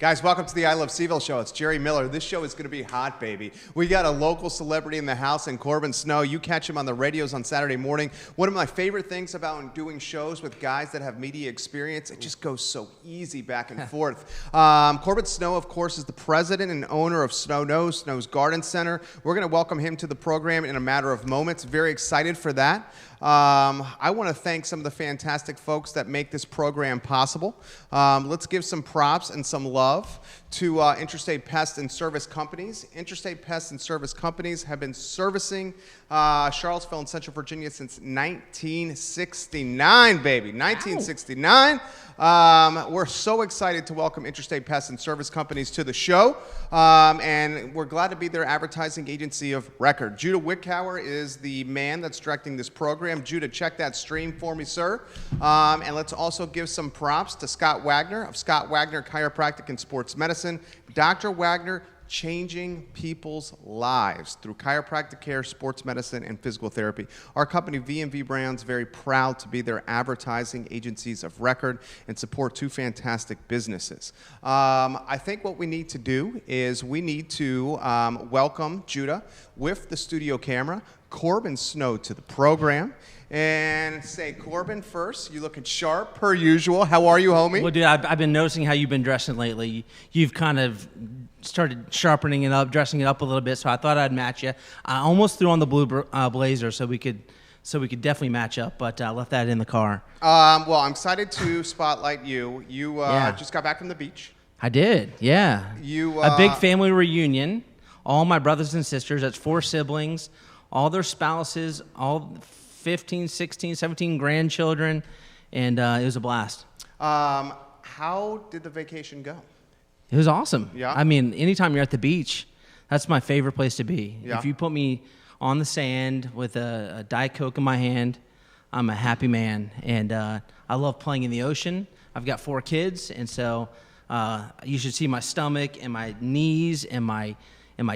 Guys, welcome to the I Love CVille Show. It's Jerry Miller. This show is going to be hot, baby. We got a local celebrity in the house in Corbin Snow. You catch him on the radios on Saturday morning. One of my favorite things about doing shows with guys that have media experience, it just goes so easy back and forth. Corbin Snow, of course, is the president and owner of Snow's Garden Center. We're going to welcome him to the program in a matter of moments. Very excited for that. I want to thank some of the fantastic folks that make this program possible. Let's give some props and some love to Intrastate Pest and Service Companies. Intrastate Pest and Service Companies have been servicing Charlottesville and Central Virginia since 1969, baby. 1969. We're so excited to welcome Intrastate Pest and Service Companies to the show, and we're glad to be their advertising agency of record. Judah Wickhauer is the man that's directing this program. Judah, check that stream for me, sir. And let's also give some props to Scott Wagner of Scott Wagner Chiropractic and Sports Medicine. Dr. Wagner, changing people's lives through chiropractic care, sports medicine, and physical therapy. Our company, V&V Brands, very proud to be their advertising agencies of record and support two fantastic businesses. I think what we need to do is we need to welcome Judah with the studio camera, Corbin Snow, to the program. And say, Corbin, first, you looking sharp per usual. How are you, homie? Well, dude, I've been noticing how you've been dressing lately. You've kind of started sharpening it up, dressing it up a little bit, so I thought I'd match you. I almost threw on the blue blazer so we could definitely match up, but I left that in the car. Well, I'm excited to spotlight you. You just got back from the beach. I did, yeah. A big family reunion. All my brothers and sisters, that's 4 siblings, all their spouses, all 15, 16, 17 grandchildren, and it was a blast. How did the vacation go? It was awesome. Yeah. I mean, anytime you're at the beach, that's my favorite place to be. Yeah. If you put me on the sand with a Diet Coke in my hand, I'm a happy man. And I love playing in the ocean. I've got 4 kids, and so you should see my stomach and my knees and my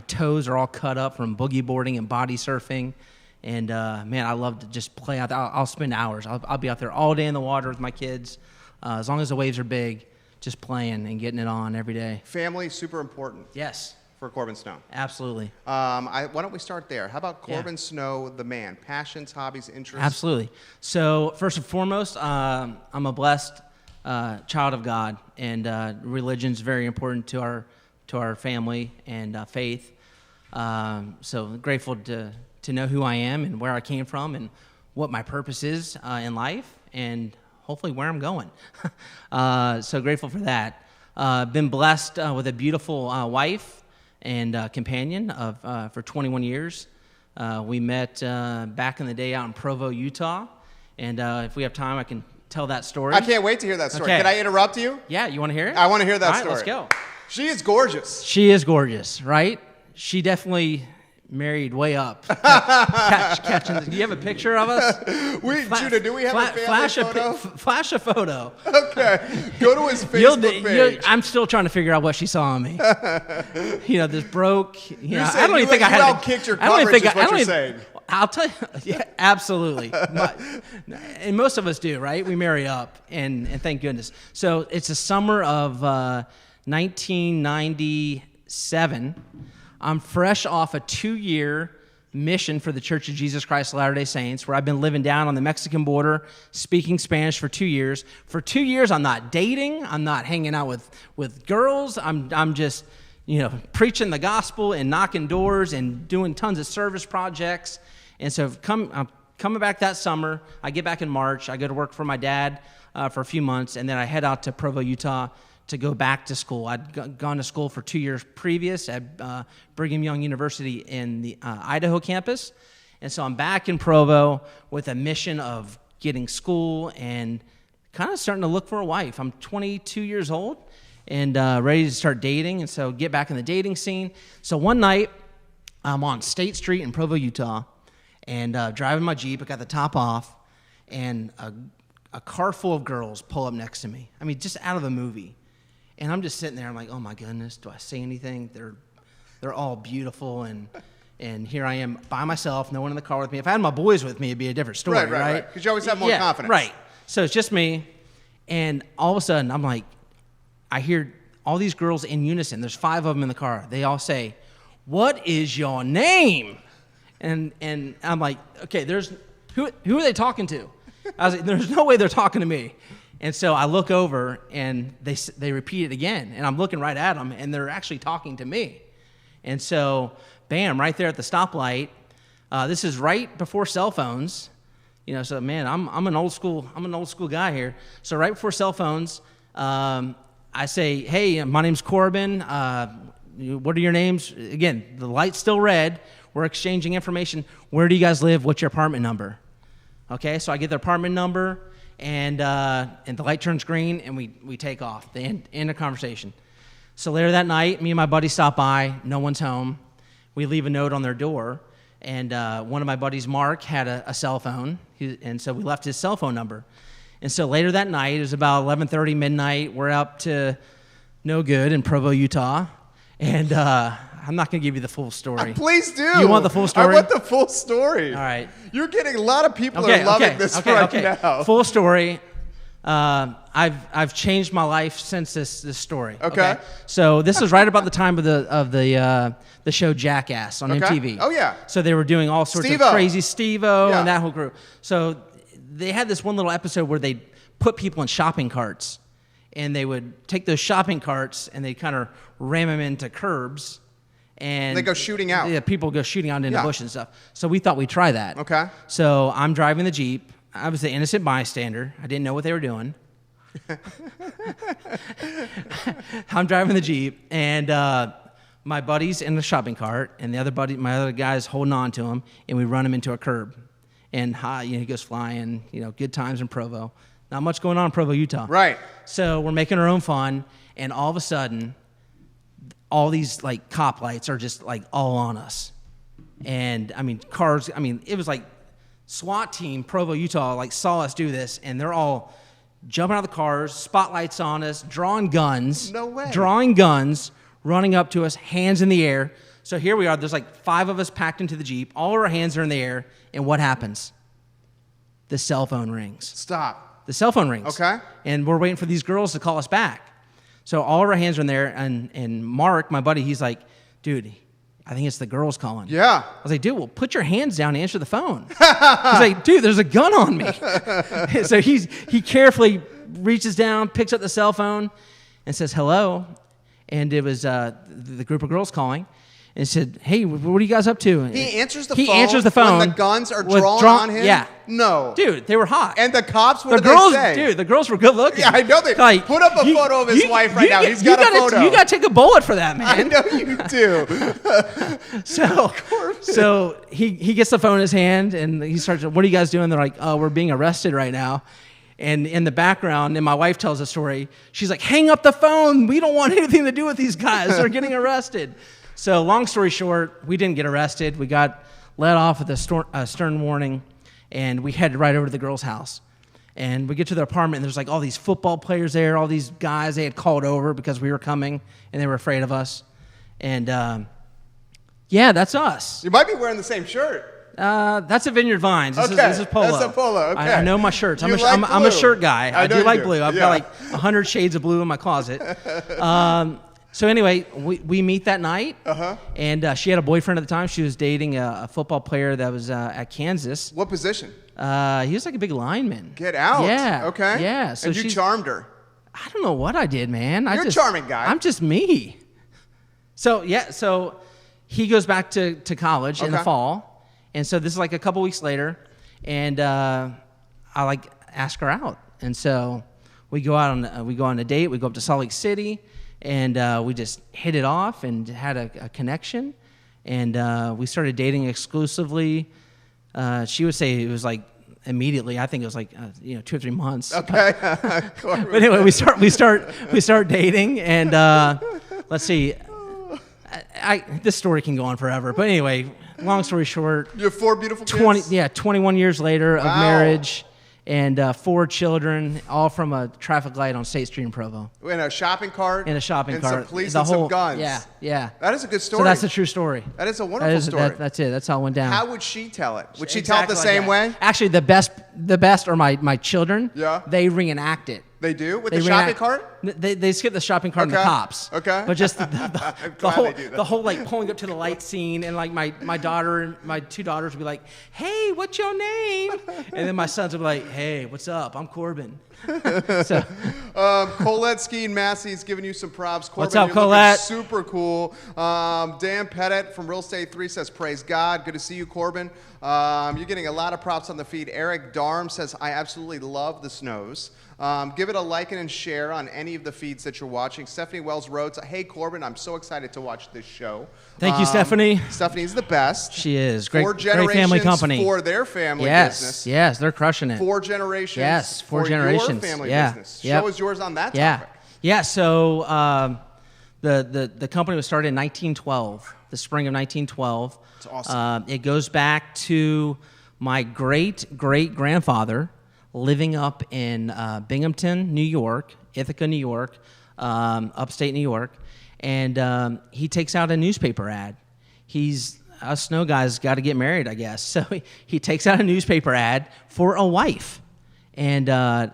toes are all cut up from boogie boarding and body surfing. And man, I love to just play out there. I'll spend hours. I'll be out there all day in the water with my kids, as long as the waves are big, just playing and getting it on every day. Family, super important. Yes. For Corbin Snow. Absolutely. Why don't we start there? How about Corbin Snow, the man? Passions, hobbies, interests? Absolutely. So first and foremost, I'm a blessed child of God, and religion's very important to our family and faith. So grateful to know who I am and where I came from and what my purpose is in life and hopefully where I'm going. So grateful for that. Been blessed with a beautiful wife and companion for 21 years. We met back in the day out in Provo, Utah. And if we have time, I can tell that story. I can't wait to hear that story. Okay. Can I interrupt you? Yeah, you want to hear it? I want to hear that All right, story. Let's go. She is gorgeous. She is gorgeous, right? She definitely married way up. Catching. Do you have a picture of us? Judah, do we have a family photo? Flash a photo. Okay. Go to his Facebook page. I'm still trying to figure out what she saw on me. This broke. I don't even think I had. Kicked your coverage. Is what you're saying. I'll tell you. Yeah, absolutely. And most of us do, right? We marry up, and thank goodness. So it's the summer of 1997. I'm fresh off a 2-year mission for the Church of Jesus Christ of Latter-day Saints, where I've been living down on the Mexican border, speaking Spanish for 2 years. For 2 years, I'm not dating. I'm not hanging out with girls. I'm just, preaching the gospel and knocking doors and doing tons of service projects. And so I'm coming back that summer. I get back in March. I go to work for my dad for a few months, and then I head out to Provo, Utah, to go back to school. I'd gone to school for 2 years previous at Brigham Young University in the Idaho campus. And so I'm back in Provo with a mission of getting school and kind of starting to look for a wife. I'm 22 years old and ready to start dating, and so get back in the dating scene. So one night, I'm on State Street in Provo, Utah, and driving my Jeep. I got the top off, and a car full of girls pull up next to me. I mean, just out of a movie. And I'm just sitting there. I'm like, oh my goodness, do I say anything? They're all beautiful, and here I am by myself, no one in the car with me. If I had my boys with me, it'd be a different story, right? Because you always have more confidence. Right. So it's just me, and all of a sudden, I'm like, I hear all these girls in unison, there's 5 of them in the car. They all say, "What is your name?" And I'm like, okay, who are they talking to? I was like, there's no way they're talking to me. And so I look over, and they repeat it again. And I'm looking right at them, and they're actually talking to me. And so, bam, right there at the stoplight. This is right before cell phones. So man, I'm an old school guy here. So right before cell phones, I say, "Hey, my name's Corbin. What are your names?" Again, the light's still red. We're exchanging information. Where do you guys live? What's your apartment number? Okay, so I get their apartment number, and the light turns green, and we take off. The end of conversation. So later that night, me and my buddy stop by. No one's home. We leave a note on their door, and one of my buddies, Mark, had a cell phone, and so we left his cell phone number. And so later that night, it was about 11:30, midnight. We're up to no good in Provo, Utah, and I'm not going to give you the full story. Please do. You want the full story? I want the full story. All right. You're getting a lot of people are loving this right now. Full story. I've changed my life since this story. Okay. So this is right about the time of the show Jackass on MTV. Oh yeah. So they were doing all sorts Steve-O. of crazy Steve-O Yeah. and that whole group. So they had this one little episode where they put people in shopping carts, and they would take those shopping carts and they kind of ram them into curbs. And they go shooting out. Yeah, people go shooting out into the bush and stuff. So we thought we'd try that. Okay. So I'm driving the Jeep. I was the innocent bystander. I didn't know what they were doing. I'm driving the Jeep, and my buddy's in the shopping cart, and my other guy's holding on to him, and we run him into a curb. And he goes flying. Good times in Provo. Not much going on in Provo, Utah. Right. So we're making our own fun, and all of a sudden, all these cop lights are just all on us. And cars, it was like SWAT team, Provo, Utah, saw us do this, and they're all jumping out of the cars, spotlights on us, drawing guns. No way. Drawing guns, running up to us, hands in the air. So here we are, there's 5 of us packed into the Jeep, all of our hands are in the air, and what happens? The cell phone rings. Stop. The cell phone rings. Okay. And we're waiting for these girls to call us back. So all of our hands are in there, and Mark, my buddy, he's like, "Dude, I think it's the girls calling." Yeah. I was like, "Dude, well, put your hands down and answer the phone." He's like, "Dude, there's a gun on me." So he carefully reaches down, picks up the cell phone, and says, "Hello." And it was the group of girls calling. And said, "Hey, what are you guys up to?" He answers the phone when the guns are drawn on him? Yeah. No. Dude, they were hot. And the cops, what did girls, they say? Dude, the girls were good looking. Yeah, I know they put up a photo of his wife right now. He's got a photo. You got to take a bullet for that, man. I know you do. So he gets the phone in his hand, and he starts, "What are you guys doing?" They're like, "Oh, we're being arrested right now." And in the background, and my wife tells a story, she's like, "Hang up the phone. We don't want anything to do with these guys. They're getting arrested." So long story short, we didn't get arrested. We got let off with a stern warning, and we headed right over to the girl's house. And we get to their apartment, and there's all these football players there, all these guys they had called over because we were coming, and they were afraid of us. And that's us. You might be wearing the same shirt. That's a Vineyard Vines. This is polo. That's a polo. Okay. I know my shirts. I'm a shirt guy. I do like blue. I've got 100 shades of blue in my closet. So anyway, we meet that night, and she had a boyfriend at the time. She was dating a football player that was at Kansas. What position? He was a big lineman. Get out. Yeah. Okay. Yeah. So and you charmed her. I don't know what I did, man. You're a charming guy. I'm just me. So he goes back to college in the fall, and so this is a couple weeks later, and I ask her out, and so we go on a date. We go up to Salt Lake City. And we just hit it off and had a connection. And we started dating exclusively. She would say it was immediately. I think it was 2 or 3 months. Okay. But anyway, we start dating. And let's see. This story can go on forever. But anyway, long story short. You have 4 beautiful kids? 21 years later of marriage. And 4 children, all from a traffic light on State Street in Provo. In a shopping cart? In a shopping cart. And some police and some guns. Yeah. That is a good story. So that's a true story. That is a wonderful story. That's it. That's how it went down. How would she tell it? Would she tell it the same way? Actually, the best are my children. Yeah. They reenact it. They do? With the shopping cart? They skip the shopping cart and the cops. Okay. But just the whole like pulling up to the light scene, and like my daughter and my two daughters would be like, "Hey, what's your name?" And then my sons would be like, "Hey, what's up? I'm Corbin." So, Colette Skeen Massey's giving you some props. Corbin, what's up, you're Colette? Super cool. Dan Pettit from Real Estate 3 says, praise God. Good to see you, Corbin. You're getting a lot of props on the feed. Eric Darm says, I absolutely love the Snows. Give it a like and share on any of the feeds that you're watching. Stephanie Wells wrote, hey, Corbin, I'm so excited to watch this show. Thank you, Stephanie. Stephanie's the best. She is. Great generations family company. For their family business. Yes, they're crushing it. 4 generations. Yes, 4 for generations. Your family business. Show us yours on that topic. Yeah. So the company was started in 1912, the spring of 1912. That's awesome. It goes back to my great-great-grandfather living up in Binghamton, New York, Ithaca, New York, upstate New York, and he takes out a newspaper ad. Us Snow guys got to get married, I guess. So he takes out a newspaper ad for a wife, and a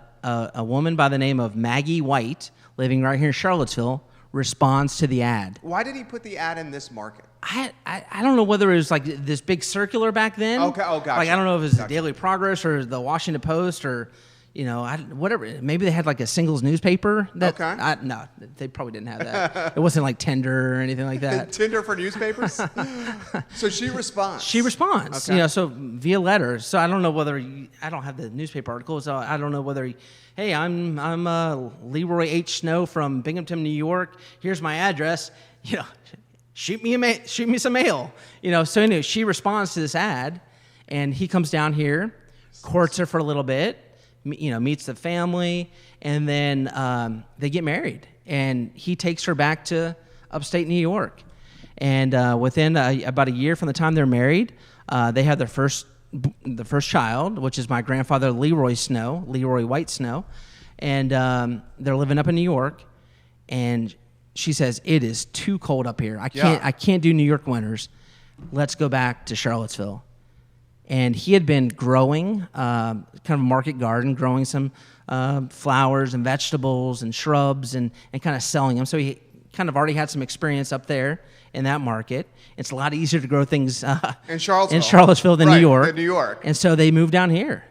woman by the name of Maggie White, living right here in Charlottesville, responds to the ad. Why did he put the ad in this market? I don't know whether it was like this big circular back then. Okay, oh, gotcha. Like I don't know if it was the Daily Progress or the Washington Post or, whatever. Maybe they had like a singles newspaper. No, they probably didn't have that. It wasn't like Tinder or anything like that. Tinder for newspapers? So she responds. She responds, okay. So via letter. So I don't know whether I don't have the newspaper article, so I don't know whether hey, I'm Leroy H. Snow from Binghamton, New York. Here's my address. Shoot me some mail. So anyway, she responds to this ad, and he comes down here, courts her for a little bit, meets the family, and then they get married. And he takes her back to upstate New York. And within about a year from the time they're married, they have the first child, which is my grandfather Leroy White Snow, and they're living up in New York. And she says, it is too cold up here. I can't do New York winters. Let's go back to Charlottesville. And he had been growing, kind of a market garden, growing some flowers and vegetables and shrubs and kind of selling them. So he kind of already had some experience up there in that market. It's a lot easier to grow things in Charlottesville than New York. And so they moved down here.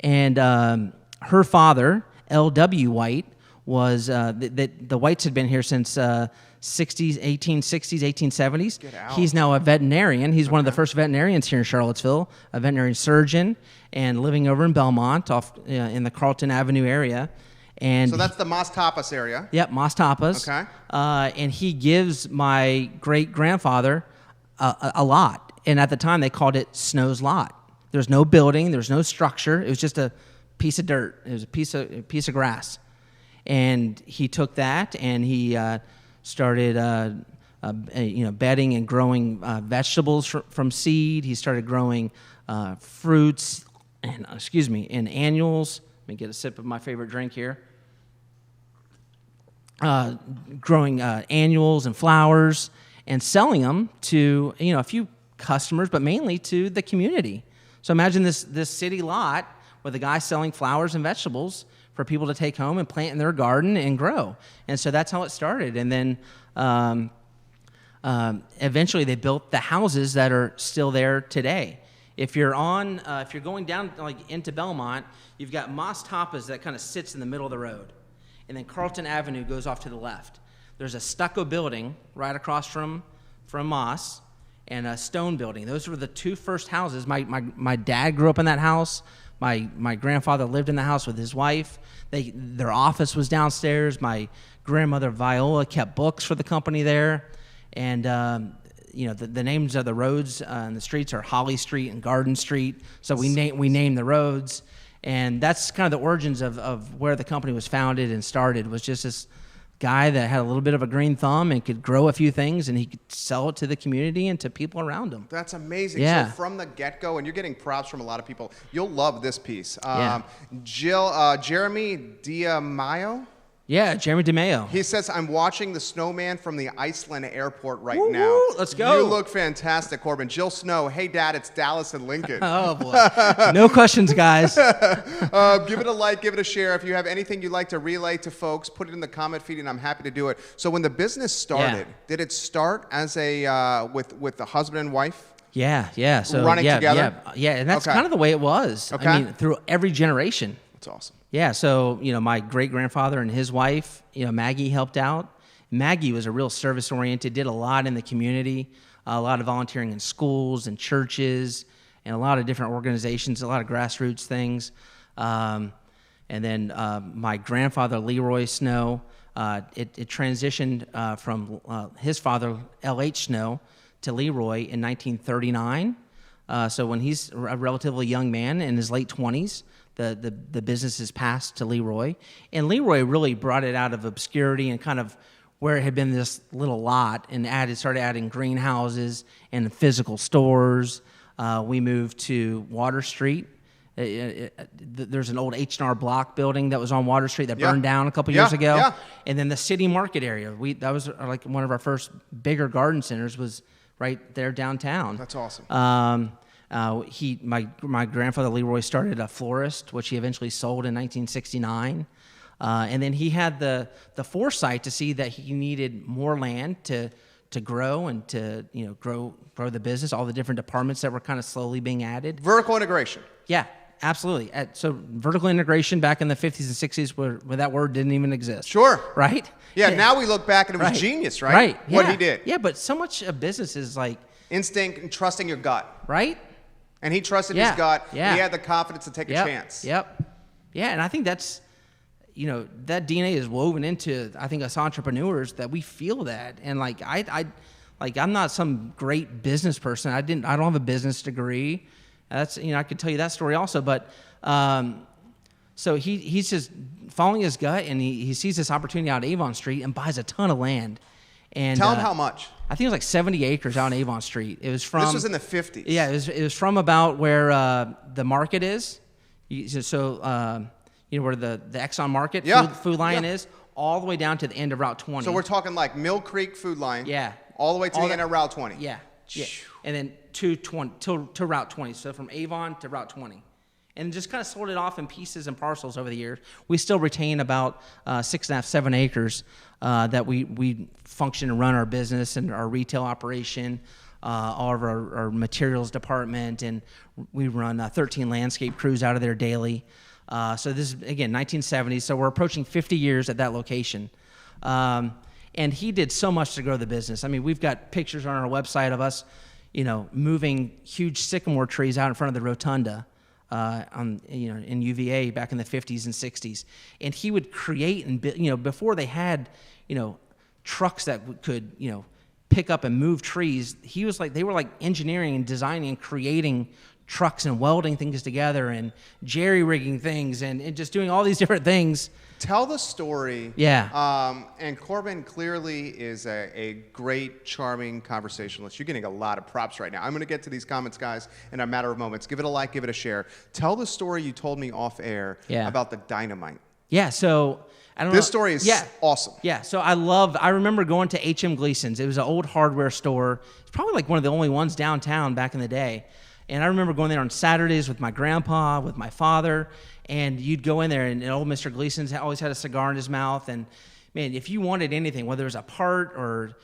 And her father, L.W. White, was the Whites had been here since 1870s. Get out. He's now a veterinarian. He's one of the first veterinarians here in Charlottesville, a veterinary surgeon, and living over in Belmont, off in the Carlton Avenue area. And so that's the Mas Tapas area. Yep, Mas Tapas. Okay. And he gives my great-grandfather a lot. And at the time, they called it Snow's Lot. There's no building. There's no structure. It was just a piece of dirt. It was a piece of grass. And he took that and he started, bedding and growing vegetables from seed. He started growing fruits and annuals. Let me get a sip of my favorite drink here. Growing annuals and flowers and selling them to a few customers, but mainly to the community. So imagine this city lot with a guy selling flowers and vegetables for people to take home and plant in their garden and grow. And so that's how it started. And then eventually they built the houses that are still there today. If you're going down like into Belmont, you've got Mas Tapas that kind of sits in the middle of the road. And then Carlton Avenue goes off to the left. There's a stucco building right across from Mas and a stone building. Those were the two first houses. My dad grew up in that house. My grandfather lived in the house with his wife. Their office was downstairs. My grandmother Viola kept books for the company there. And the names of the roads and the streets are Holly Street and Garden Street. So we named the roads. And that's kind of the origins of where the company was founded and started, was just this guy that had a little bit of a green thumb and could grow a few things, and he could sell it to the community and to people around him. That's amazing. Yeah. So from the get-go, and you're getting props from a lot of people, you'll love this piece. Yeah. Jeremy Diamayo? Yeah, Jeremy DeMeo. He says, I'm watching the snowman from the Iceland airport right Woo, now. woo, let's go. You look fantastic, Corbin. Jill Snow, hey, Dad, it's Dallas and Lincoln. Oh, boy. No questions, guys. Give it a like, give it a share. If you have anything you'd like to relay to folks, put it in the comment feed, and I'm happy to do it. So when the business started, did it start as a with the husband and wife? Yeah. So running together? Yeah, and that's kind of the way it was. Okay. I mean, through every generation. That's awesome. Yeah, so, my great-grandfather and his wife, Maggie helped out. Maggie was a real service-oriented, did a lot in the community, a lot of volunteering in schools and churches and a lot of different organizations, a lot of grassroots things. And then my grandfather, Leroy Snow, it transitioned from his father, L.H. Snow, to Leroy in 1939. So when he's a relatively young man in his late 20s, the business is passed to Leroy. And Leroy really brought it out of obscurity and kind of where it had been this little lot and started adding greenhouses and physical stores. We moved to Water Street. There's an old H&R Block building that was on Water Street that burned down a couple years ago. Yeah. And then the city market area, that was like one of our first bigger garden centers was right there downtown. That's awesome. My grandfather Leroy started a florist, which he eventually sold in 1969. And then he had the foresight to see that he needed more land to grow and to grow the business, all the different departments that were kind of slowly being added. Vertical integration. Yeah, absolutely. So vertical integration back in the 50s and 60s where that word didn't even exist. Sure. Right? Yeah, now we look back and it was genius, right? Right. What he did. Yeah, but so much of business is like instinct and trusting your gut. Right? And he trusted his gut. Yeah. And he had the confidence to take a chance. Yep. Yeah, and I think that's, that DNA is woven into, I think, us entrepreneurs that we feel that. And I'm not some great business person. I don't have a business degree. That's, I could tell you that story also. But so he's just following his gut, and he sees this opportunity out at Avon Street and buys a ton of land. And tell him how much. I think it was like 70 acres out on Avon Street. It was from. This was in the 50s. Yeah, it was from about where the market is. Where the Exxon Market food line is, all the way down to the end of Route 20. So we're talking like Mill Creek Food Line. Yeah. All the way to the end of Route 20. Yeah. And then to Route 20. So from Avon to Route 20. And just kind of sold it off in pieces and parcels over the years. We still retain about 6.5, 7 acres that we function and run our business and our retail operation, all of our materials department, and we run 13 landscape crews out of there daily. So this is, again, 1970s, so we're approaching 50 years at that location. And he did so much to grow the business. I mean, we've got pictures on our website of us, moving huge sycamore trees out in front of the rotunda in UVA back in the 50s and 60s. And he would create and build, before they had, trucks that could, pick up and move trees. They were like engineering and designing and creating trucks and welding things together and jerry-rigging things and just doing all these different things. Tell the story. Yeah. And Corbin clearly is a great, charming conversationalist. You're getting a lot of props right now. I'm going to get to these comments, guys, in a matter of moments. Give it a like, give it a share. Tell the story you told me off air about the dynamite. Yeah, so I don't know. This story is awesome. Yeah, so I remember going to H.M. Gleason's. It was an old hardware store. It's probably like one of the only ones downtown back in the day. And I remember going there on Saturdays with my grandpa, with my father, and you'd go in there, and old Mr. Gleason's always had a cigar in his mouth. And, man, if you wanted anything, whether it was a part or,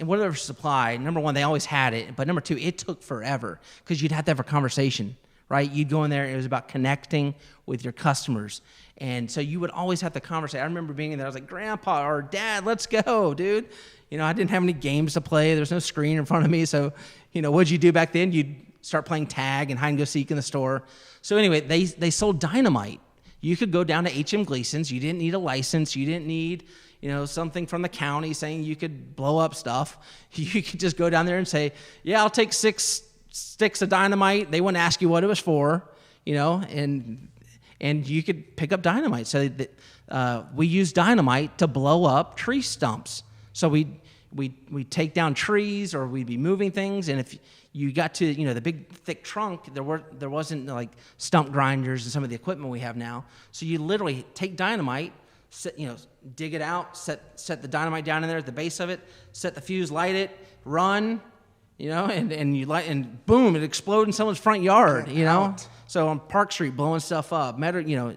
whatever supply, number one, they always had it. But number two, it took forever because you'd have to have a conversation, right? You'd go in there, it was about connecting with your customers. And so you would always have the conversation. I remember being in there, I was like, Grandpa or Dad, let's go, dude. I didn't have any games to play. There was no screen in front of me. So, what'd you do back then? You'd start playing tag and hide and go seek in the store. So anyway, they sold dynamite. You could go down to H.M. Gleason's. You didn't need a license. You didn't need, something from the county saying you could blow up stuff. You could just go down there and say, yeah, I'll take 6 sticks of dynamite. They wouldn't ask you what it was for, and you could pick up dynamite. So we use dynamite to blow up tree stumps. So we'd take down trees, or we'd be moving things, and if you got to, the big thick trunk, there wasn't like stump grinders and some of the equipment we have now. So you literally take dynamite, dig it out, set the dynamite down in there at the base of it, set the fuse, light it, run, and you light, and boom, it exploded in someone's front yard, So on Park Street, blowing stuff up,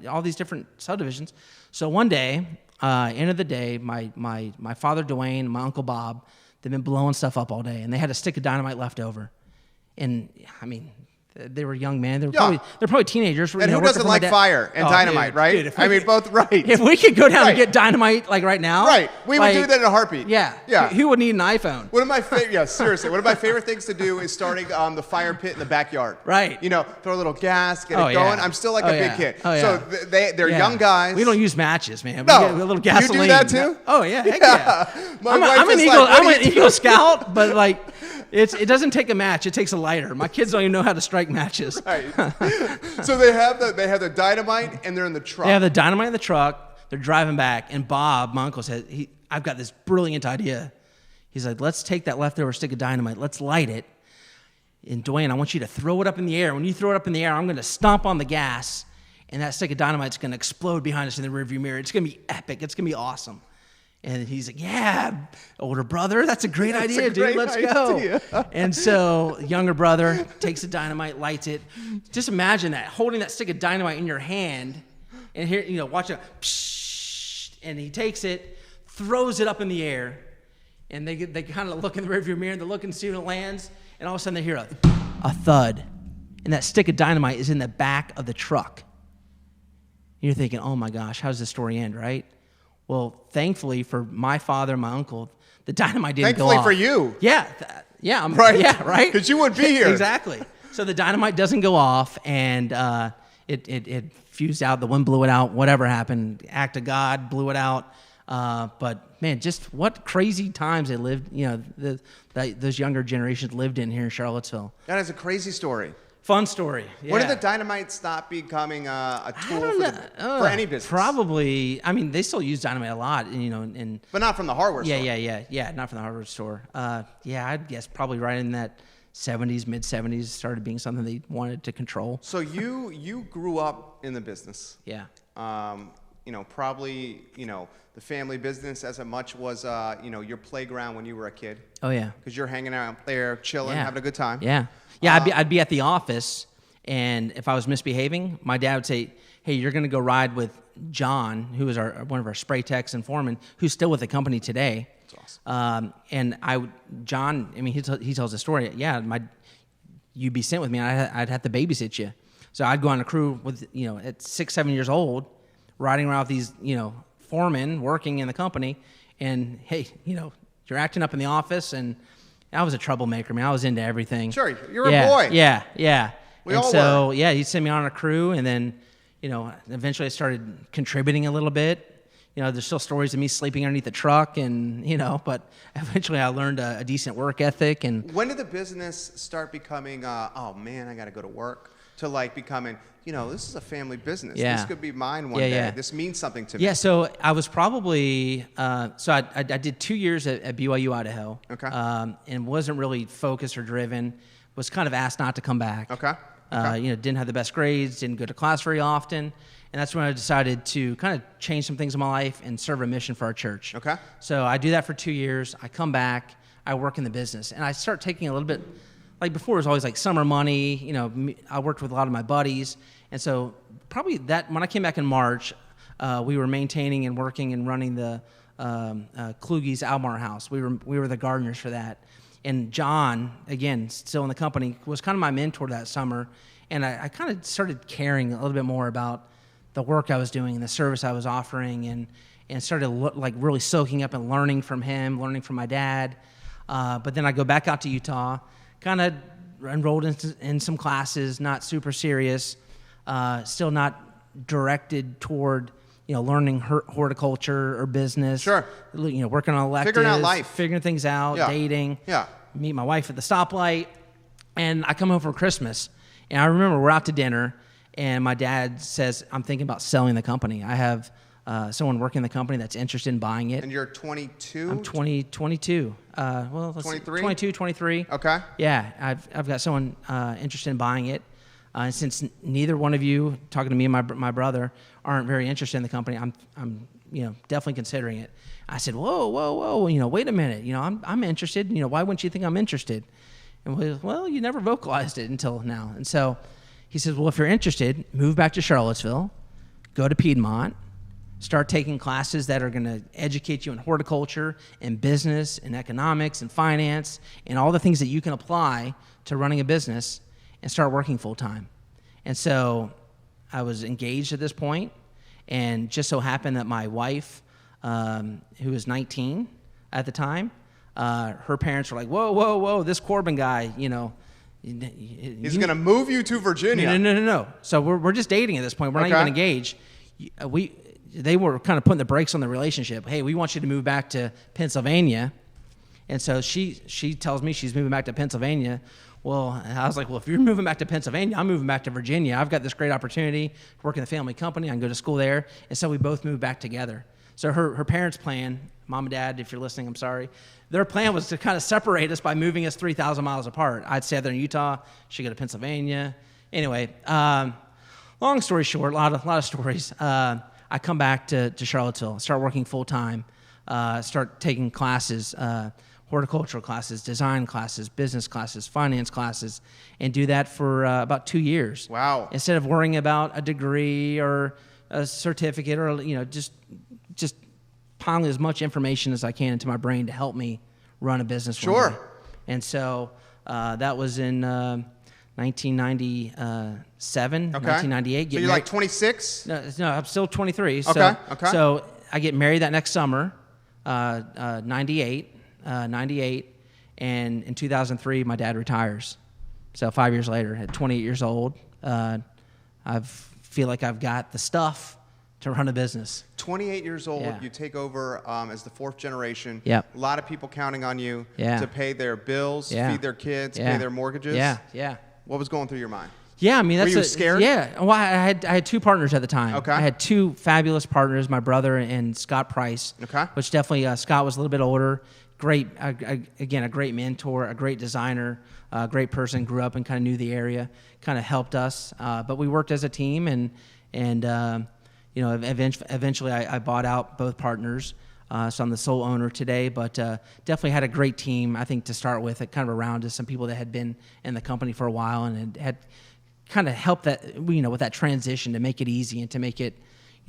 all these different subdivisions. So one day, end of the day, my father Dwayne, my uncle Bob, they've been blowing stuff up all day, and they had a stick of dynamite left over, and I mean. They were young men. They're probably teenagers. And who doesn't like fire and dynamite, right? Dude, both right. If we could go down and get dynamite like right now, right? We would do that in a heartbeat. Yeah. Who would need an iPhone? One of my seriously, one of my favorite things to do is starting the fire pit in the backyard. Right. Throw a little gas, get it going. I'm still like a big kid. So they're young guys. We don't use matches, man. No. We get a little gasoline. You do that too? Oh yeah. Heck yeah. I'm an Eagle Scout, but like. It doesn't take a match. It takes a lighter. My kids don't even know how to strike matches. Right. So they have the dynamite, and they're in the truck. They have the dynamite in the truck. They're driving back, and Bob, my uncle, said, I've got this brilliant idea. He's like, let's take that leftover stick of dynamite. Let's light it. And Dwayne, I want you to throw it up in the air. When you throw it up in the air, I'm going to stomp on the gas, and that stick of dynamite's going to explode behind us in the rearview mirror. It's going to be epic. It's going to be awesome. And he's like, yeah, older brother, that's a great idea, dude. Let's go. And so younger brother takes the dynamite, lights it. Just imagine that, holding that stick of dynamite in your hand, and here, watch it, psh, and he takes it, throws it up in the air, and they kind of look in the rearview mirror, and they look and see when it lands, and all of a sudden they hear a thud, and that stick of dynamite is in the back of the truck. You're thinking, oh my gosh, how does this story end, right? Well, thankfully for my father and my uncle, the dynamite didn't go off. Thankfully for you. Yeah. Right. Yeah, right? Because you wouldn't be here. Exactly. So the dynamite doesn't go off, and it fused out. The wind blew it out. Whatever happened, act of God blew it out. But man, just what crazy times they lived. Those younger generations lived in here in Charlottesville. That is a crazy story. Fun story. Yeah. When did the dynamite stop becoming a tool for any business? Probably. I mean, they still use dynamite a lot, but not from the hardware store. Yeah, not from the hardware store. I'd guess probably right in that mid 70s, started being something they wanted to control. So you grew up in the business. Yeah. Probably the family business as much was your playground when you were a kid. Oh yeah. Because you're hanging out there, chilling, having a good time. Yeah. Yeah, I'd be at the office, and if I was misbehaving, my dad would say, hey, you're going to go ride with John, who is one of our spray techs and foreman, who's still with the company today. That's awesome. He tells the story. Yeah, you'd be sent with me, and I'd have to babysit you. So I'd go on a crew with, at 6, 7 years old, riding around with these, foremen working in the company, and hey, you're acting up in the office, and I was a troublemaker, man. I was into everything. Sure, you're a boy. Yeah. We all were. Yeah, he'd send me on a crew, and then, eventually I started contributing a little bit. There's still stories of me sleeping underneath the truck, and but eventually I learned a decent work ethic. And when did the business start becoming? Oh man, I got to go to work. To like becoming, this is a family business. Yeah. This could be mine one day. Yeah. This means something to me. Yeah, so I was probably, I did 2 years at BYU, Idaho. Okay. And wasn't really focused or driven. Was kind of asked not to come back. Okay. Didn't have the best grades, didn't go to class very often. And that's when I decided to kind of change some things in my life and serve a mission for our church. Okay. So I do that for 2 years. I come back, I work in the business, and I start taking a little bit. Like before, it was always like summer money. I worked with a lot of my buddies, and so probably that when I came back in March, we were maintaining and working and running the Kluge's Almar house. We were the gardeners for that, and John, again, still in the company, was kind of my mentor that summer, and I kind of started caring a little bit more about the work I was doing and the service I was offering, and started really soaking up and learning from him, learning from my dad. But then I go back out to Utah. Kind of enrolled in some classes, not super serious, still not directed toward, learning horticulture or business. Sure. Working on electives. Figuring out life. Figuring things out, dating. Yeah. Meet my wife at the stoplight. And I come home for Christmas. And I remember we're out to dinner, and my dad says, I'm thinking about selling the company. I have someone working in the company that's interested in buying it. And you're 22? I'm 22. Let's 23? 22, 23. Okay. Yeah, I've got someone interested in buying it. And since neither one of you, talking to me and my brother, aren't very interested in the company, I'm definitely considering it. I said, whoa, wait a minute, I'm interested. Why wouldn't you think I'm interested? And we, well, you never vocalized it until now. And so he says, well, if you're interested, move back to Charlottesville, go to Piedmont, start taking classes that are going to educate you in horticulture and business and economics and finance and all the things that you can apply to running a business, and start working full time. And so I was engaged at this point, and just so happened that my wife, who was 19 at the time, her parents were like, whoa, this Corbin guy, he's going to move you to Virginia. No. So we're just dating at this point. We're not even engaged. They were kind of putting the brakes on the relationship. Hey, we want you to move back to Pennsylvania. And so she tells me she's moving back to Pennsylvania. Well, I was like, well, if you're moving back to Pennsylvania, I'm moving back to Virginia. I've got this great opportunity to work in the family company. I can go to school there. And so we both moved back together. So her parents' plan, mom and dad, if you're listening, I'm sorry, their plan was to kind of separate us by moving us 3,000 miles apart. I'd stay there in Utah. She'd go to Pennsylvania. Anyway, long story short, a lot of stories. I come back to Charlottesville, start working full-time, start taking classes, horticultural classes, design classes, business classes, finance classes, and do that for about 2 years. Wow. Instead of worrying about a degree or a certificate or, just piling as much information as I can into my brain to help me run a business. Sure. And so that was in 1997, 1998. So you're like 26? No, I'm still 23. Okay. So I get married that next summer, 98, and in 2003, my dad retires. So 5 years later, at 28 years old, I feel like I've got the stuff to run a business. 28 years old, Yeah. you take over as the fourth generation. Yep. A lot of people counting on you Yeah. to pay their bills, Yeah. feed their kids, Yeah. pay their mortgages. Yeah. What was going through your mind? Yeah, I mean, Were you scared? Yeah. Well, I had two partners at the time. Okay. I had two fabulous partners, my brother and Scott Price. Okay. Which definitely, Scott was a little bit older. Great, again, a great mentor, a great designer, a great person. Grew up and kind of knew the area, kind of helped us. But we worked as a team, and eventually I bought out both partners. So I'm the sole owner today, but definitely had a great team, I think, to start with, kind of around us, some people that had been in the company for a while and had kind of helped that, with that transition to make it easy and to make it,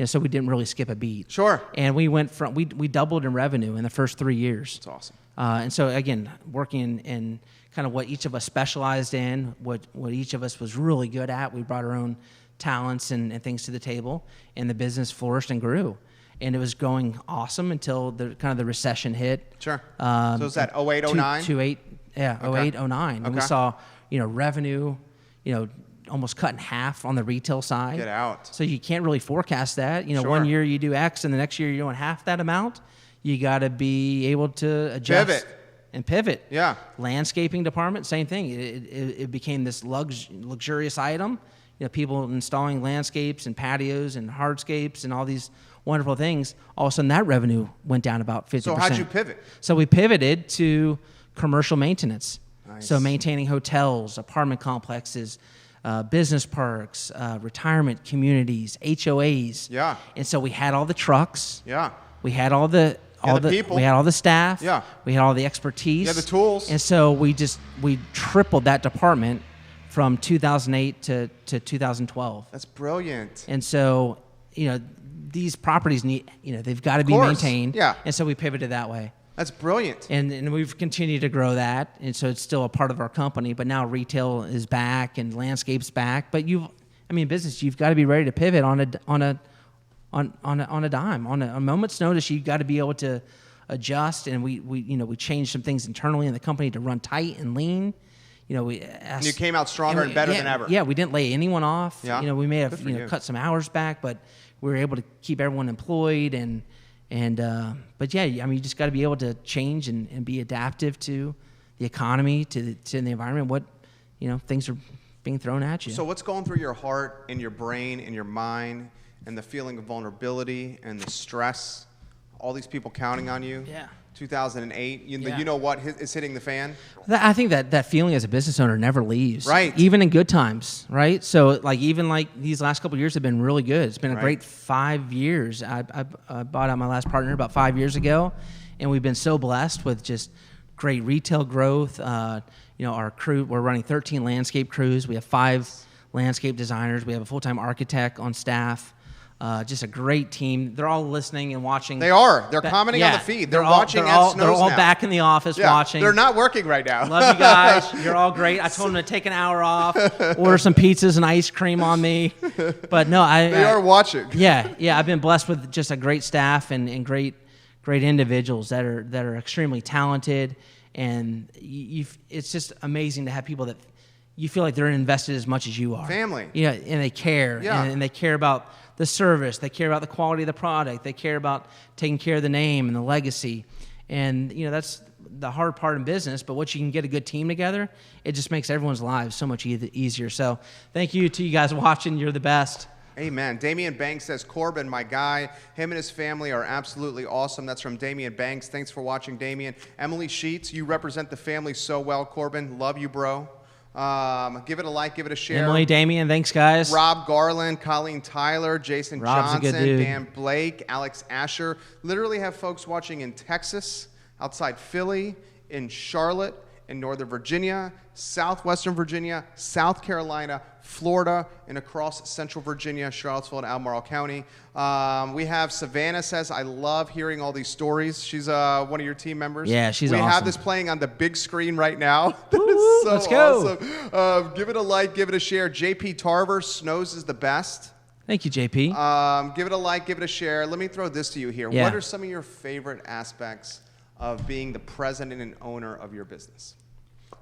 so we didn't really skip a beat. Sure. And we went from, we doubled in revenue in the first 3 years. That's awesome. And so, again, working in kind of what each of us specialized in, what each of us was really good at, we brought our own talents and things to the table, and the business flourished and grew. And it was going awesome until the recession hit. Sure. So was that 08, 09? 08, yeah, Okay. 08, 09. And we Okay. saw, revenue, almost cut in half on the retail side. Get out. So you can't really forecast that. Sure. One year you do X and the next year you're doing half that amount. You got to be able to adjust. Pivot. Yeah. Landscaping department, same thing. It became this luxurious item. People installing landscapes and patios and hardscapes and all these wonderful things. All of a sudden, that revenue went down about 50%. So how'd you pivot? So we pivoted to commercial maintenance. Nice. So maintaining hotels, apartment complexes, business parks, retirement communities, HOAs. Yeah. And so we had all the trucks. Yeah. We had all the people. We had all the staff. Yeah. We had all the expertise. Yeah, the tools. And so we tripled that department from 2008 to 2012. That's brilliant. And so, these properties need, they've got to be course. maintained. Yeah. And so we pivoted that way. That's brilliant. And we've continued to grow that. And so it's still a part of our company, but now retail is back and landscape's back. But business, you've got to be ready to pivot on a dime, on a moment's notice. You've got to be able to adjust. And we changed some things internally in the company to run tight and lean. And you came out stronger and better than ever. Yeah, we didn't lay anyone off. Yeah. We may Good have for you. cut some hours back, but we were able to keep everyone employed but yeah, you just got to be able to change and be adaptive to the economy, to the environment. What things are being thrown at you. So what's going through your heart and your brain and your mind and the feeling of vulnerability and the stress all these people counting on you. Yeah. 2008. Yeah. You know what is hitting the fan? I think that feeling as a business owner never leaves. Right. Even in good times, right? So even these last couple of years have been really good. It's been a great 5 years. I bought out my last partner about 5 years ago, and we've been so blessed with just great retail growth. Our crew, we're running 13 landscape crews. We have 5 landscape designers. We have a full-time architect on staff. Just a great team. They're all listening and watching. They are. They're commenting on the feed. They're watching They're all now. back in the office watching. They're not working right now. Love you guys. You're all great. I told them to take an hour off, order some pizzas and ice cream on me. But no, they are watching. Yeah. I've been blessed with just a great staff and great individuals that are extremely talented, and it's just amazing to have people that you feel like they're invested as much as you are. Family. Yeah, and they care. Yeah. And they care about the service. They care about the quality of the product. They care about taking care of the name and the legacy. And, that's the hard part in business, but once you can get a good team together, it just makes everyone's lives so much easier. So thank you to you guys watching. You're the best. Amen. Damian Banks says, Corbin, my guy, him and his family are absolutely awesome. That's from Damian Banks. Thanks for watching, Damian. Emily Sheets, you represent the family so well, Corbin. Love you, bro. Give it a like, give it a share. Emily, Damian, thanks, guys. Rob Garland, Colleen Tyler, Jason Rob's Johnson, a good dude. Dan Blake, Alex Asher. Literally have folks watching in Texas, outside Philly, in Charlotte, in Northern Virginia, Southwestern Virginia, South Carolina, Florida, and across Central Virginia, Charlottesville, and Albemarle County. We have Savannah says, I love hearing all these stories. She's one of your team members. Yeah, she's awesome. We have this playing on the big screen right now. That Woo, is so let's go. awesome. Give it a like, give it a share. JP Tarver, Snows is the best. Thank you, JP. Give it a like, give it a share. Let me throw this to you here. Yeah. What are some of your favorite aspects of being the president and owner of your business?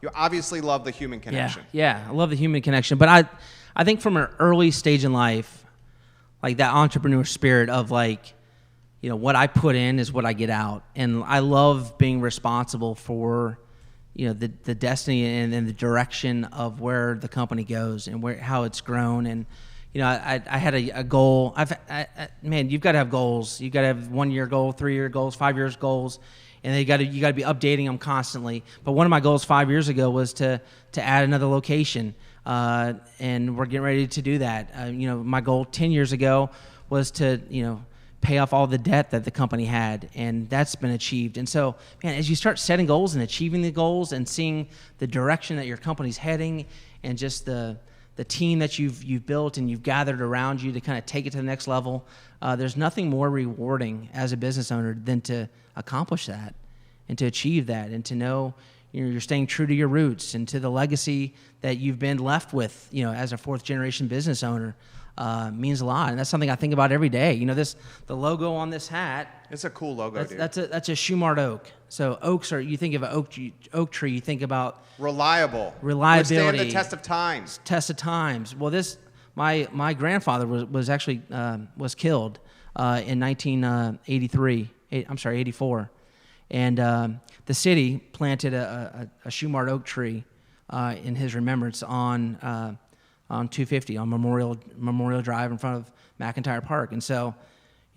You obviously love the human connection. Yeah, I love the human connection. But I think from an early stage in life, like that entrepreneur spirit of what I put in is what I get out. And I love being responsible for, the destiny and the direction of where the company goes and how it's grown. And, I had a goal. Man, you've got to have goals. You've got to have 1 year goal, 3 year goals, 5 years goals. And you got to be updating them constantly. But one of my goals 5 years ago was to add another location, and we're getting ready to do that. My goal 10 years ago was to pay off all the debt that the company had, and that's been achieved. And so, man, as you start setting goals and achieving the goals and seeing the direction that your company's heading, and just the team that you've built and you've gathered around you to kind of take it to the next level, there's nothing more rewarding as a business owner than to accomplish that and to achieve that and to know you're staying true to your roots and to the legacy that you've been left with, as a 4th generation business owner. Means a lot, and that's something I think about every day. The logo on this hat. It's a cool logo, dude. That's a Schumart oak. So oaks you think of an oak tree, you think about reliability. Withstand the test of times. Well, my grandfather was actually was killed in 1984, and the city planted a Schumart oak tree in his remembrance on 250 on Memorial Drive in front of McIntyre Park. And so,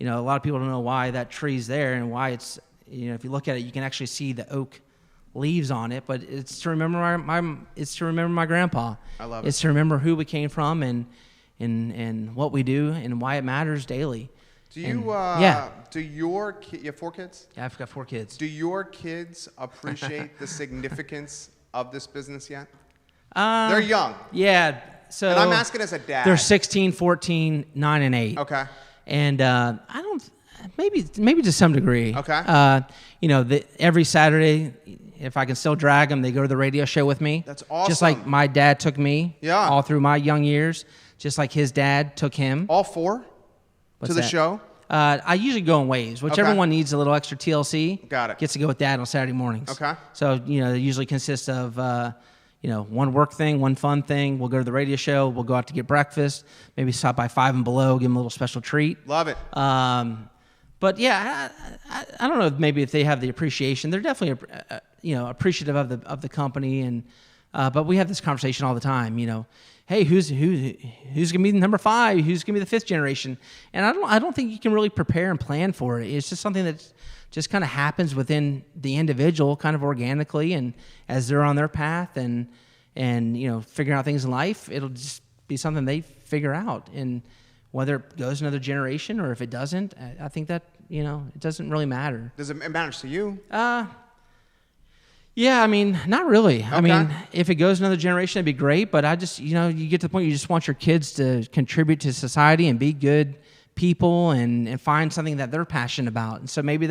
a lot of people don't know why that tree's there and why it's, if you look at it, you can actually see the oak leaves on it, but it's to remember my grandpa. I love it. It's to remember who we came from and what we do and why it matters daily. Do you you have 4 kids? Yeah, I've got 4 kids. Do your kids appreciate the significance of this business yet? They're young. Yeah. So, and I'm asking as a dad. They're 16, 14, 9, and 8. Okay. And I don't, maybe to some degree. Okay. Every Saturday, if I can still drag them, they go to the radio show with me. That's awesome. Just like my dad took me. Yeah. All through my young years. Just like his dad took him. All 4 to the show? I usually go in waves. Whichever one needs a little extra TLC. Got it. Gets to go with Dad on Saturday mornings. Okay. So, it usually consists of, one work thing, one fun thing. We'll go to the radio show. We'll go out to get breakfast. Maybe stop by 5 and Below, give them a little special treat. Love it. But yeah, I don't know maybe if they have the appreciation. They're definitely, appreciative of the company and But we have this conversation all the time, hey, who's gonna be the number 5? Who's gonna be the 5th generation? And I don't think you can really prepare and plan for it. It's just something that just kind of happens within the individual, kind of organically, and as they're on their path and figuring out things in life, it'll just be something they figure out. And whether it goes another generation or if it doesn't, I think that it doesn't really matter. Does it matter to you? Yeah, I mean, not really. Okay. I mean, if it goes another generation, it'd be great. But I just, you get to the point you just want your kids to contribute to society and be good people and find something that they're passionate about. And so maybe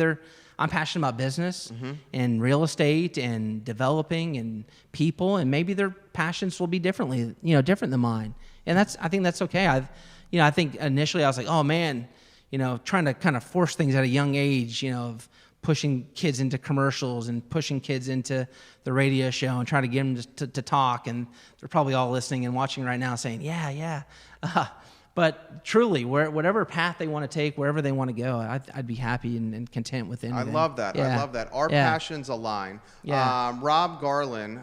I'm passionate about business and real estate and developing and people, and maybe their passions will be different than mine. And I think that's okay. I think initially I was like, oh man, trying to kind of force things at a young age, of pushing kids into commercials and pushing kids into the radio show and trying to get them to talk. And they're probably all listening and watching right now saying, yeah. But truly, whatever path they want to take, wherever they want to go, I'd be happy and content with anything. I love that. Yeah. I love that. Our passions align. Yeah. Rob Garland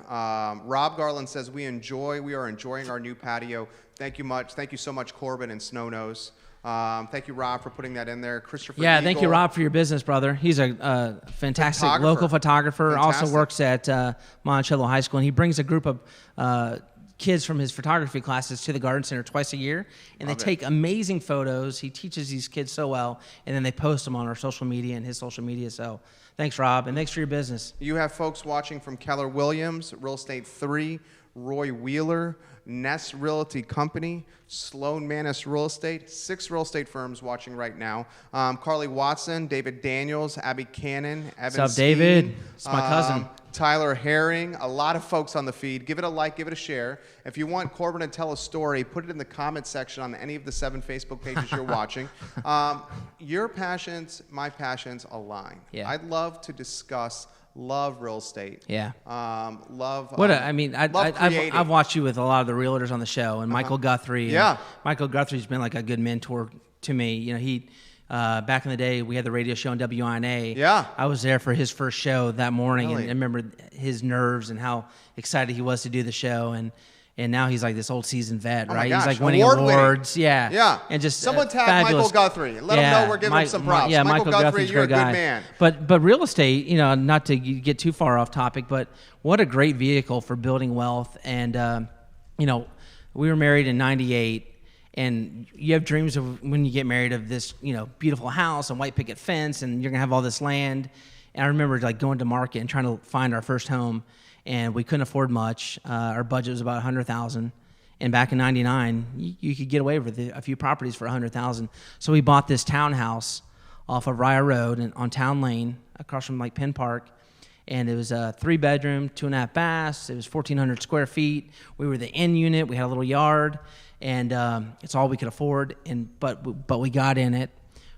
says, we are enjoying our new patio. Thank you so much, Corbin and Snow Nose. Thank you, Rob, for putting that in there. Christopher Yeah, Eagle. thank you, Rob, for your business, brother. He's a fantastic local photographer. Fantastic. Also works at Monticello High School, and he brings a group of kids from his photography classes to the Garden Center twice a year, and they take amazing photos. He teaches these kids so well, and then they post them on our social media and his social media. So thanks, Rob, and thanks for your business. You have folks watching from Keller Williams, Real Estate 3, Roy Wheeler, Ness Realty Company, Sloan Manus Real Estate, 6 real estate firms watching right now. Carly Watson, David Daniels, Abby Cannon, Evan What's up, David? Steen, It's my cousin. Tyler Herring, a lot of folks on the feed. Give it a like, give it a share. If you want Corbin to tell a story, put it in the comment section on any of the 7 Facebook pages you're watching. Your passions, my passions align. Yeah. I'd love to discuss love real estate. Yeah. Love. I've watched you with a lot of the realtors on the show, and Michael Guthrie. Yeah. Michael Guthrie's been like a good mentor to me. He back in the day, we had the radio show on WINA. Yeah. I was there for his first show that morning, Really? and I remember his nerves and how excited he was to do the show. And now he's like this old seasoned vet, right? Gosh, he's like winning award-winning. awards. Yeah. Yeah. And just someone tag fabulous. Michael Guthrie. Let him know we're giving him some props. Michael Guthrie, Guthrie's you're a great good guy. man. But real estate, not to get too far off topic, but what a great vehicle for building wealth. And we were married in '98. And you have dreams of when you get married of this, beautiful house and white picket fence, and you're gonna have all this land. And I remember like going to market and trying to find our first home, and we couldn't afford much. Our budget was about $100,000. And back in '99, you could get away with a few properties for $100,000. So we bought this townhouse off of Rye Road and on Town Lane, across from like Penn Park. And it was a 3-bedroom, 2.5 baths. It was 1,400 square feet. We were the end unit. We had a little yard. And it's all we could afford. But we got in it.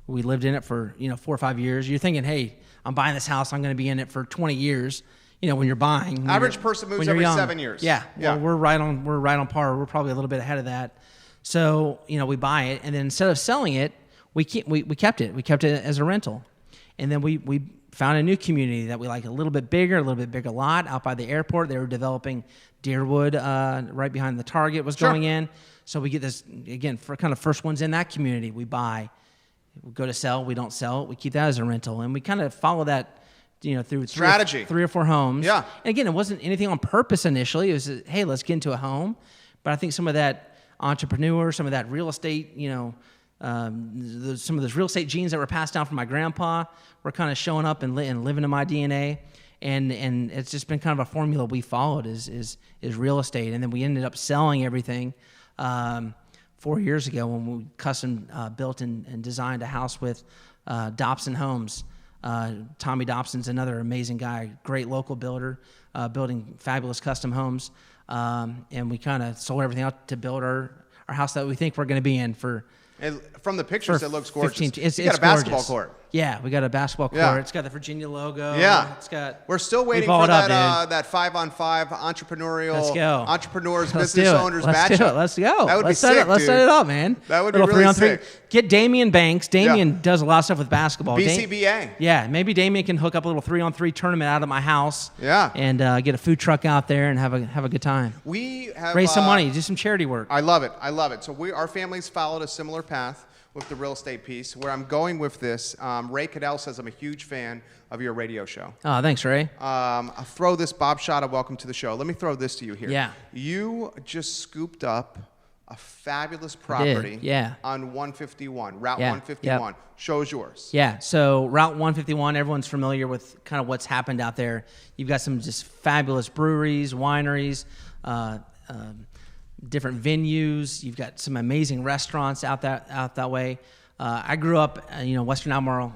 We lived in it for 4 or 5 years. You're thinking, hey, I'm buying this house. I'm going to be in it for 20 years. When you're buying, Average person moves every 7 years. Yeah. Well, we're right on par. We're probably a little bit ahead of that. So we buy it, and then instead of selling it, we kept it. We kept it as a rental, and then we found a new community that we like, a little bit bigger lot out by the airport. They were developing Deerwood right behind the Target was going in. So we get this, again, for kind of first ones in that community. We buy, we go to sell, we don't sell it, we keep that as a rental. And we kind of follow that, through strategy. 3 or 4 homes. Yeah. And again, it wasn't anything on purpose initially. It was, hey, let's get into a home. But I think some of that entrepreneur, some of that real estate, some of those real estate genes that were passed down from my grandpa were kind of showing up and living in my DNA. And it's just been kind of a formula we followed is real estate. And then we ended up selling everything 4 years ago when we custom built and designed a house with Dobson Homes. Tommy Dobson's another amazing guy, great local builder, building fabulous custom homes. And we kind of sold everything out to build our house that we think we're going to be in for. From the pictures, it looks gorgeous. It's got a basketball gorgeous. court. Yeah, we got a basketball court. Yeah. It's got the Virginia logo. Yeah. It's got. We're still waiting balled for up, that 5-on-5 entrepreneurial Let's go. entrepreneurs, Let's business do it. owners Let's do matchup. it. Let's go. That would let's be sick, Let's dude. set it up, man. That would be Little really 3-on-3. sick. Get Damian Banks. Damian Yeah. does a lot of stuff with basketball. BCBA. Yeah, maybe Damian can hook up a little 3-on-3 tournament out of my house. Yeah. And get a food truck out there and have a good time. We have Raise some money. Do some charity work. I love it. I love it. So our families followed a similar path with the real estate piece. Where I'm going with this, Ray Cadell says, I'm a huge fan of your radio show. Oh, thanks, Ray. I'll throw this, Bob Shotta, welcome to the show. Let me throw this to you here. Yeah. You just scooped up a fabulous property yeah. on 151, Route Yeah. 151. Yep. Show's yours. Yeah, so Route 151, everyone's familiar with kind of what's happened out there. You've got some just fabulous breweries, wineries, different venues. You've got some amazing restaurants out that way. I grew up, Western Albemarle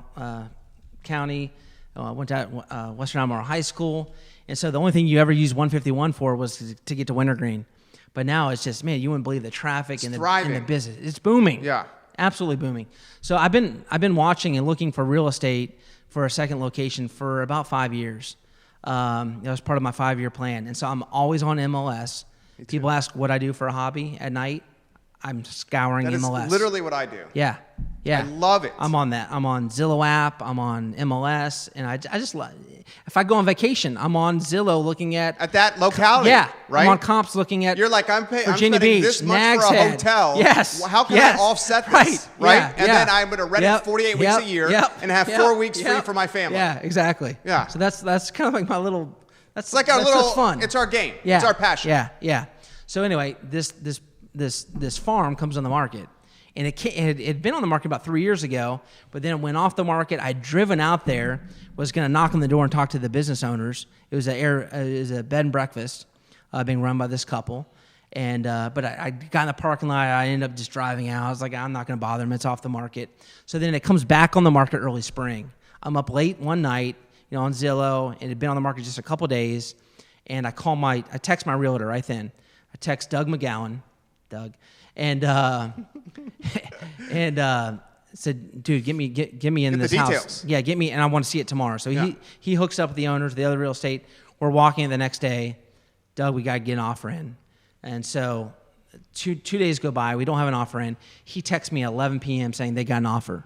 County. Went to Western Albemarle High School, and so the only thing you ever used 151 for was to get to Wintergreen. But now it's just, man, you wouldn't believe the traffic and the business. It's booming. Yeah, absolutely booming. So I've been watching and looking for real estate for a second location for about 5 years. That was part of my 5-year plan, and so I'm always on MLS. People ask what I do for a hobby at night. I'm scouring MLS. That is literally what I do. Yeah. I love it. I'm on that. I'm on Zillow app. I'm on MLS, and I just love. If I go on vacation, I'm on Zillow looking at that locality. Yeah, right. I'm on comps looking at. You're like, I'm Virginia spending Beach, this much Nags for a Head. hotel. Yes. How can yes. I offset this? Right. Right. Yeah. And then I'm going to rent it 48 weeks a year and have 4 weeks free for my family. Yeah, exactly. Yeah. So that's kind of like my little. It's like our little fun. It's our game. Yeah. It's our passion. Yeah. So anyway, this farm comes on the market. And it had been on the market about 3 years ago, but then it went off the market. I'd driven out there, was going to knock on the door and talk to the business owners. It was a bed and breakfast being run by this couple. And but I got in the parking lot. I ended up just driving out. I was like, I'm not going to bother them. It's off the market. So then it comes back on the market early spring. I'm up late one night, on Zillow, and it had been on the market just a couple days. And I text my realtor right then. I text Doug McGowan, and said, dude, get me in this house. Details. Yeah, get me, and I want to see it tomorrow. So he hooks up with the owners, the other real estate. We're walking the next day. Doug, we got to get an offer in. And so two days go by. We don't have an offer in. He texts me at 11 p.m. saying they got an offer.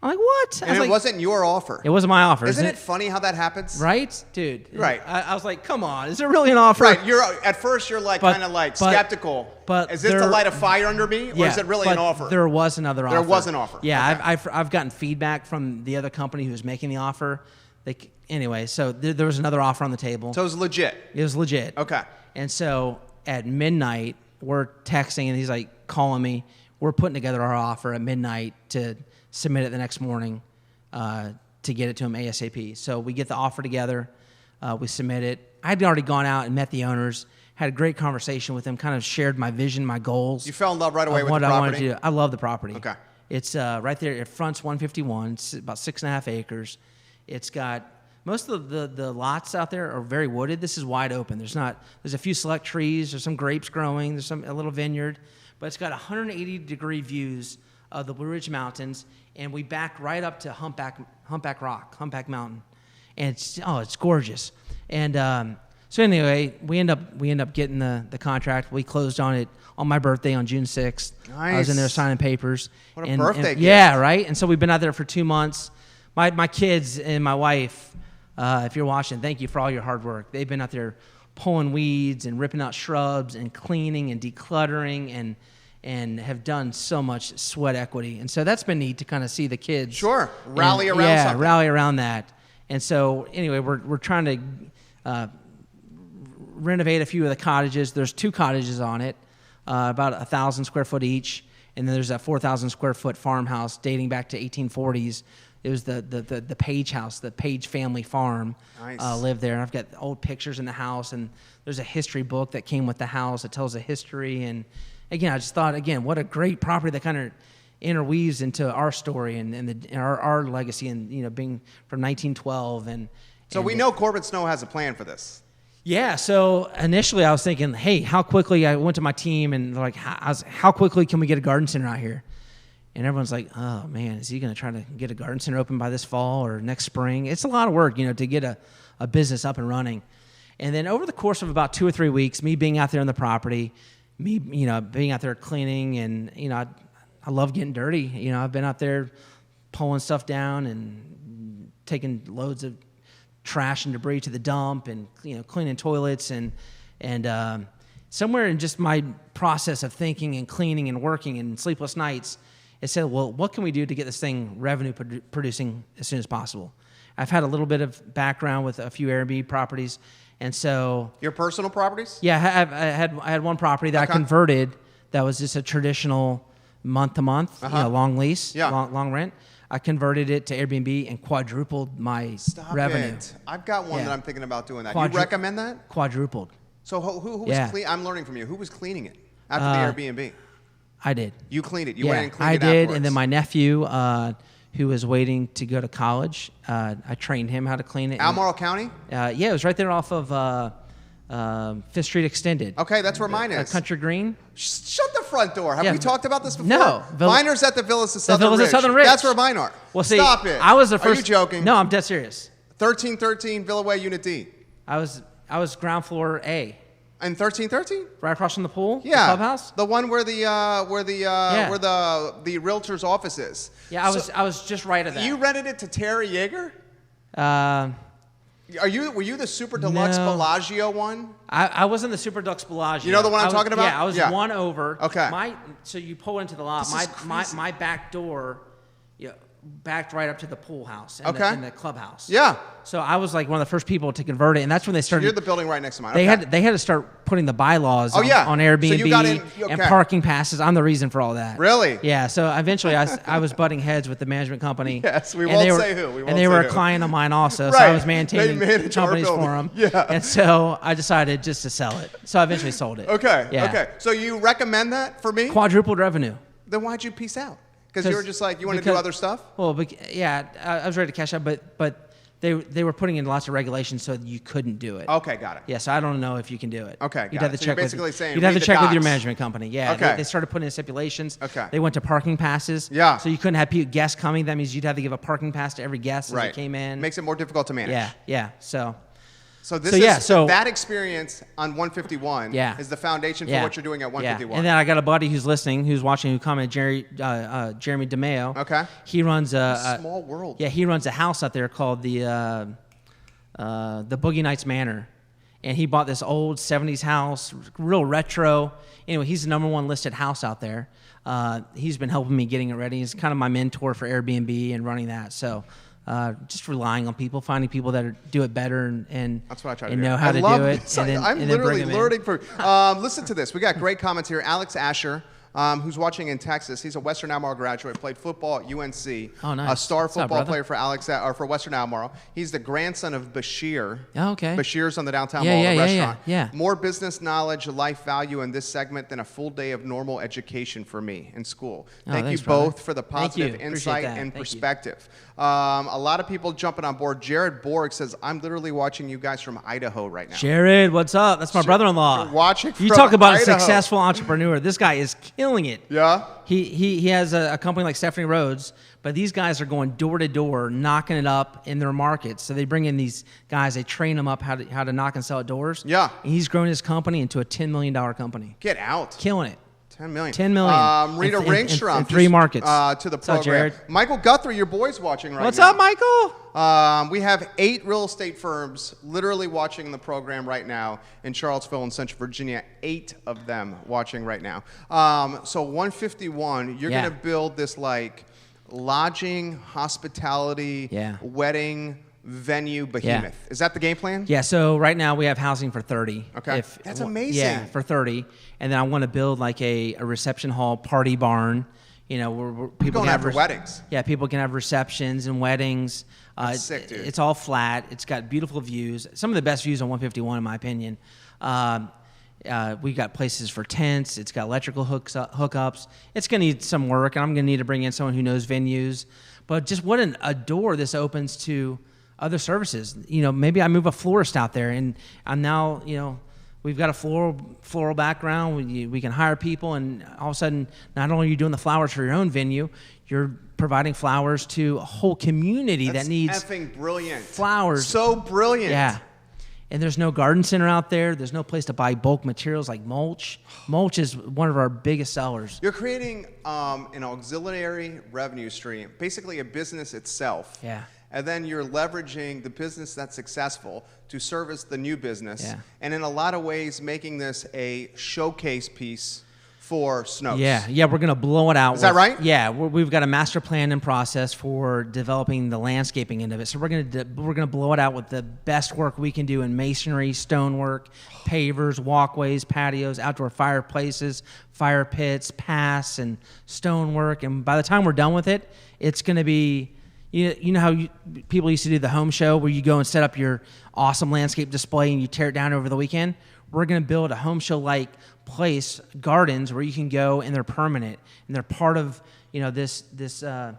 I'm like, what? And it wasn't your offer. It wasn't my offer. Isn't it funny how that happens? Right? Dude. Right. I was like, come on. Is there really an offer? Right. At first you're like kind of like skeptical. But is this to light a fire under me? Or is it really an offer? There was another offer. There was an offer. Yeah. Okay. I've gotten feedback from the other company who was making the offer. Anyway, so there was another offer on the table. So it was legit. It was legit. Okay. And so at midnight, we're texting and he's like calling me. We're putting together our offer at midnight to submit it the next morning. To get it to him ASAP. So we get the offer together, we submit it. I had already gone out and met the owners, had a great conversation with them, kind of shared my vision, my goals. You fell in love right away with what the property? I wanted to do. I love the property. Okay. It's right there, it fronts 151, it's about 6.5 acres. It's got, most of the lots out there are very wooded. This is wide open. There's a few select trees, there's some grapes growing, there's a little vineyard, but it's got 180-degree views of the Blue Ridge Mountains, and we back right up to Humpback Mountain, and it's gorgeous. And so anyway, we end up getting the contract. We closed on it on my birthday on June 6th. Nice. I was in there signing papers. What a birthday gift. Yeah, right. And so we've been out there for 2 months. My kids and my wife, if you're watching, thank you for all your hard work. They've been out there pulling weeds and ripping out shrubs and cleaning and decluttering and have done so much sweat equity. And so that's been neat to kind of see the kids. Sure. Rally around something. Rally around that. And so anyway, we're trying to renovate a few of the cottages. There's 2 cottages on it, about 1,000 square foot each. And then there's a 4,000 square foot farmhouse dating back to 1840s. It was the Page house, the Page family farm. Nice. Lived there. And I've got old pictures in the house, and there's a history book that came with the house that tells the history. And again, I just thought, what a great property that kind of interweaves into our story and our legacy, and being from 1912. So we know Corbin Snow has a plan for this. Yeah. So initially, I was thinking, hey, how quickly? I went to my team and how quickly can we get a garden center out here? And everyone's like, oh, man, is he going to try to get a garden center open by this fall or next spring? It's a lot of work, to get a business up and running. And then over the course of about 2 or 3 weeks, me being out there on the property, me, being out there cleaning, and, I love getting dirty. I've been out there pulling stuff down and taking loads of trash and debris to the dump and, cleaning toilets and somewhere in just my process of thinking and cleaning and working and sleepless nights, it said, well, what can we do to get this thing revenue producing as soon as possible? I've had a little bit of background with a few Airbnb properties, and so... Your personal properties? Yeah, I had one property that I converted that was just a traditional month-to-month, long lease, long rent. I converted it to Airbnb and quadrupled my revenue. It. I've got one that I'm thinking about doing that. You recommend that? Quadrupled. So who was clean? I'm learning from you. Who was cleaning it after the Airbnb? I did. You cleaned it. You went and cleaned it I did, afterwards. And then my nephew, who was waiting to go to college, I trained him how to clean it. Albemarle County? Yeah, it was right there off of Fifth Street Extended. Okay, that's where mine is. Country Green. Shut the front door. Have we talked about this before? No. Mine's at the Villas of Southern Ridge. Villas of Southern Ridge. That's where mine are. Well, see, Stop it. I was the first. Are you joking? No, I'm dead serious. 1313 Villa Way, Unit D. I was ground floor A. And 1313? Right across from the pool? Yeah. The clubhouse? The one where the realtor's office is. Yeah, I was just right at that. You rented it to Terry Yeager? Were you the Super Deluxe Bellagio one? I wasn't the Super Deluxe Bellagio. You know the one I'm talking about? Yeah, I was one over. Okay. So you pull into the lot. My back door, backed right up to the pool house and the clubhouse. Yeah. So I was like one of the first people to convert it, and that's when they started. You're the building right next to mine. They had to start putting the bylaws on Airbnb so you got in, and parking passes. I'm the reason for all that. Really? Yeah. So eventually I was butting heads with the management company. Yes, we won't say who. And they were a client of mine also, so I was maintaining companies for them. Yeah. And so I decided just to sell it. So I eventually sold it. Okay. Yeah. Okay. So you recommend that for me? Quadrupled revenue. Then why'd you peace out? Because you were just like, you want to do other stuff? Well, I was ready to cash out, but they were putting in lots of regulations so you couldn't do it. Okay, got it. Yeah, so I don't know if you can do it. Okay, you'd have to check you'd have to check with your management company. Yeah, okay. They started putting in stipulations. Okay. They went to parking passes. Yeah. So you couldn't have guests coming. That means you'd have to give a parking pass to every guest as they came in. Makes it more difficult to manage. Yeah. So that experience on 151 is the foundation for what you're doing at 151. Yeah. And then I got a buddy who's listening, who's watching, who commented, Jeremy DeMeo. Okay. He runs a small world. Yeah, he runs a house out there called the Boogie Nights Manor, and he bought this old 70s house, real retro. Anyway, he's the #1 listed house out there. He's been helping me getting it ready. He's kind of my mentor for Airbnb and running that. So. Just relying on people, finding people that do it better and that's what I try to and do. know how to do it. I'm literally learning from. Listen to this. We got great comments here. Alex Asher, who's watching in Texas. He's a Western Albemarle graduate. Played football at UNC. Oh, nice. A star football player for for Western Albemarle. He's the grandson of Bashir. Oh, okay. Bashir's on the Downtown Mall, the restaurant. Yeah. More business knowledge, life value in this segment than a full day of normal education for me in school. Thank you both for the positive insight and perspective. A lot of people jumping on board. Jared Borg says, I'm literally watching you guys from Idaho right now. Jared, what's up? That's my brother-in-law. You're watching from You talk about Idaho. a successful entrepreneur. This guy is killing it. Yeah? He has a company like Stephanie Rhodes, but these guys are going door to door, knocking it up in their markets. So they bring in these guys, they train them up how to knock and sell at doors. Yeah. And he's grown his company into a $10 million company. Get out. Killing it. 10 million. 10 million. Rita Ringstrom. In 3 markets. To the program. What's up, Jared? Michael Guthrie, your boy's watching right now. What's up, Michael? We have 8 real estate firms literally watching the program right now in Charlottesville and Central Virginia. 8 of them watching right now. So 151, you're going to build this like lodging, hospitality, wedding venue behemoth. Is that the game plan? Yeah, so right now we have housing for 30. Okay. That's amazing. Yeah, for 30. And then I want to build like a reception hall, party barn, where people can have weddings. Yeah, people can have receptions and weddings. That's sick, dude. It's all flat. It's got beautiful views. Some of the best views on 151 in my opinion. We got places for tents. It's got electrical hookups. It's going to need some work, and I'm going to need to bring in someone who knows venues. But just what a door this opens to other services. Maybe I move a florist out there, and I'm now, we've got a floral background. We can hire people, and all of a sudden, not only are you doing the flowers for your own venue, you're providing flowers to a whole community that needs effing brilliant flowers. So brilliant. Yeah. And there's no garden center out there. There's no place to buy bulk materials like mulch. Mulch is one of our biggest sellers. You're creating an auxiliary revenue stream, basically a business itself. Yeah. And then you're leveraging the business that's successful to service the new business. Yeah. And in a lot of ways, making this a showcase piece for Snow's. Yeah, we're gonna blow it out. Is that right? Yeah, we've got a master plan in process for developing the landscaping end of it. So we're gonna blow it out with the best work we can do in masonry, stonework, pavers, walkways, patios, outdoor fireplaces, fire pits, paths, and stonework. And by the time we're done with it, it's gonna be. You know how people used to do the home show where you go and set up your awesome landscape display and you tear it down over the weekend? We're going to build a home show-like place, gardens, where you can go and they're permanent and they're part of, this. There's a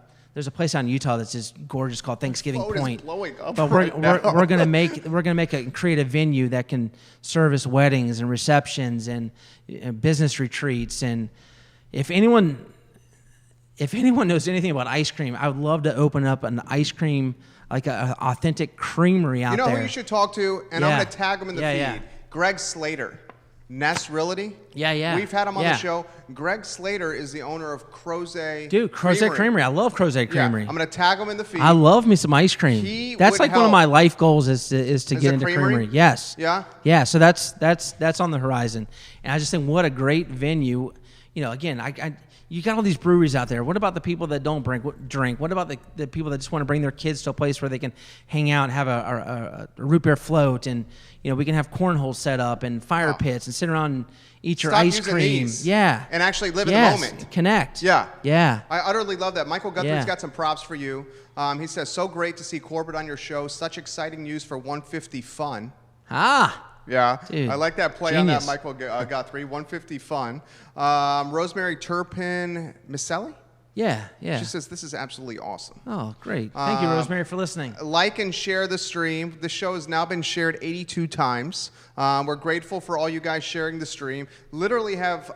place out in Utah that's just gorgeous called Thanksgiving Point. Is blowing up but right now. we're going to make a creative venue that can service weddings and receptions and business retreats. And if anyone knows anything about ice cream, I would love to open up an ice cream, like an authentic creamery out there. You know who you should talk to? And I'm going to tag him in the feed. Yeah. Greg Slater, Nest Realty. Yeah. We've had him on the show. Greg Slater is the owner of Crozet. Dude, Crozet Creamery. I love Crozet Creamery. Yeah, I'm going to tag him in the feed. I love me some ice cream. That's like one of my life goals is to get into creamery. Yes. Yeah? Yeah, so that's on the horizon. And I just think what a great venue. Again, you got all these breweries out there. What about the people that don't drink? What about the people that just want to bring their kids to a place where they can hang out and have a root beer float, and we can have cornhole set up and fire pits and sit around and eat your ice cream. Yeah. And actually live in the moment. Connect. Yeah. Yeah. I utterly love that. Michael Guthrie's got some props for you. He says, so great to see Corbin on your show. Such exciting news for 150 Fun. Yeah, dude, I like that play genius. on that, Michael Guthrie. 150 Fun. Rosemary Turpin Miselli? Yeah. She says, this is absolutely awesome. Oh, great. Thank you, Rosemary, for listening. Like and share the stream. The show has now been shared 82 times. We're grateful for all you guys sharing the stream. Literally have,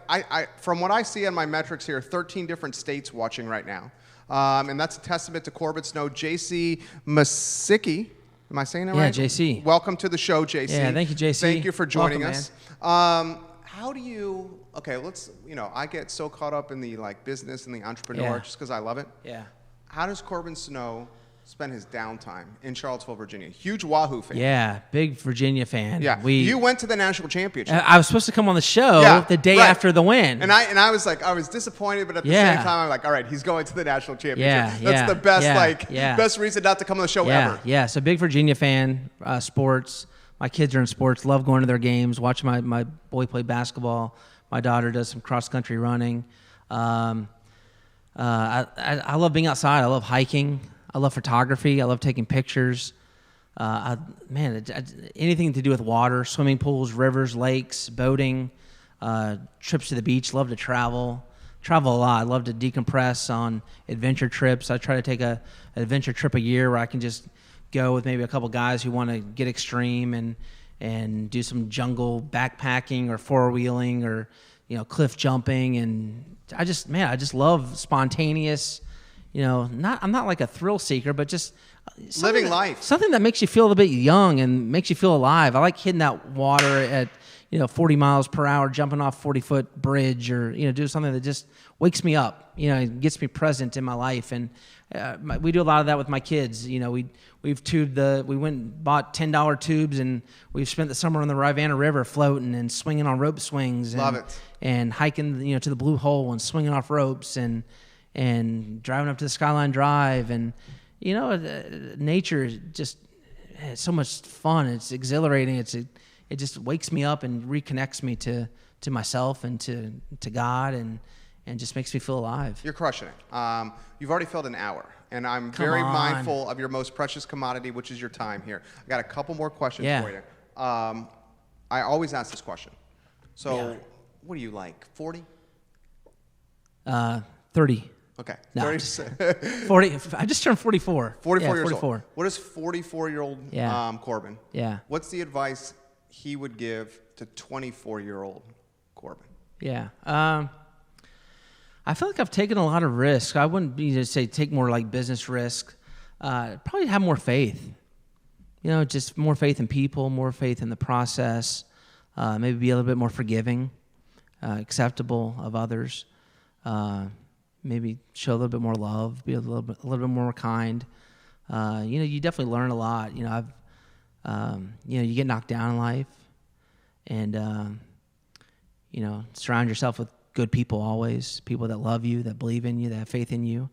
from what I see on my metrics here, 13 different states watching right now. And that's a testament to Corbin Snow. JC Masicki. Am I saying that right? Yeah, JC. Welcome to the show, JC. Yeah, thank you, JC. Thank you for joining us. How do you, I get so caught up in the business and the entrepreneur just because I love it. Yeah. How does Corbin Snow spend his downtime in Charlottesville, Virginia? Huge Wahoo fan. Yeah, big Virginia fan. Yeah. You went to the national championship. I was supposed to come on the show the day after the win. And I was like, I was disappointed, but at the same time, I'm like, all right, he's going to the national championship. That's the best, best reason not to come on the show ever. Yeah, so big Virginia fan, sports. My kids are in sports, love going to their games, watching my boy play basketball. My daughter does some cross-country running. I love being outside. I love hiking. I love photography. I love taking pictures. Anything to do with water, swimming pools, rivers, lakes, boating, trips to the beach. Love to travel. Travel a lot. I love to decompress on adventure trips. I try to take an adventure trip a year where I can just go with maybe a couple guys who want to get extreme and do some jungle backpacking or four-wheeling or cliff jumping. And I just love spontaneous. I'm not like a thrill seeker, but just living life. Something that makes you feel a bit young and makes you feel alive. I like hitting that water at 40 miles per hour, jumping off 40-foot bridge, or do something that just wakes me up. It gets me present in my life, and we do a lot of that with my kids. We went and bought $10 tubes, and we've spent the summer on the Rivanna River floating and swinging on rope swings. Love it. And hiking, to the Blue Hole and swinging off ropes and driving up to the Skyline Drive, and nature is just it's so much fun. It's exhilarating. It just wakes me up and reconnects me to myself and to God and just makes me feel alive. You're crushing it. You've already filled an hour, and I'm very mindful of your most precious commodity, which is your time here. I got a couple more questions for you. I always ask this question. So, what do you like? 40? 30. Okay. No, 40. I just turned 44. 44 years 44. old. What is 44-year-old Corbin? Yeah. What's the advice he would give to 24-year-old Corbin? Yeah. I feel like I've taken a lot of risks. I wouldn't be to say take more like business risk. Probably have more faith. Just more faith in people, more faith in the process. Maybe be a little bit more forgiving, acceptable of others. Maybe show a little bit more love, be a little bit more kind. You definitely learn a lot. You get knocked down in life, and surround yourself with good people always, people that love you, that believe in you, that have faith in you,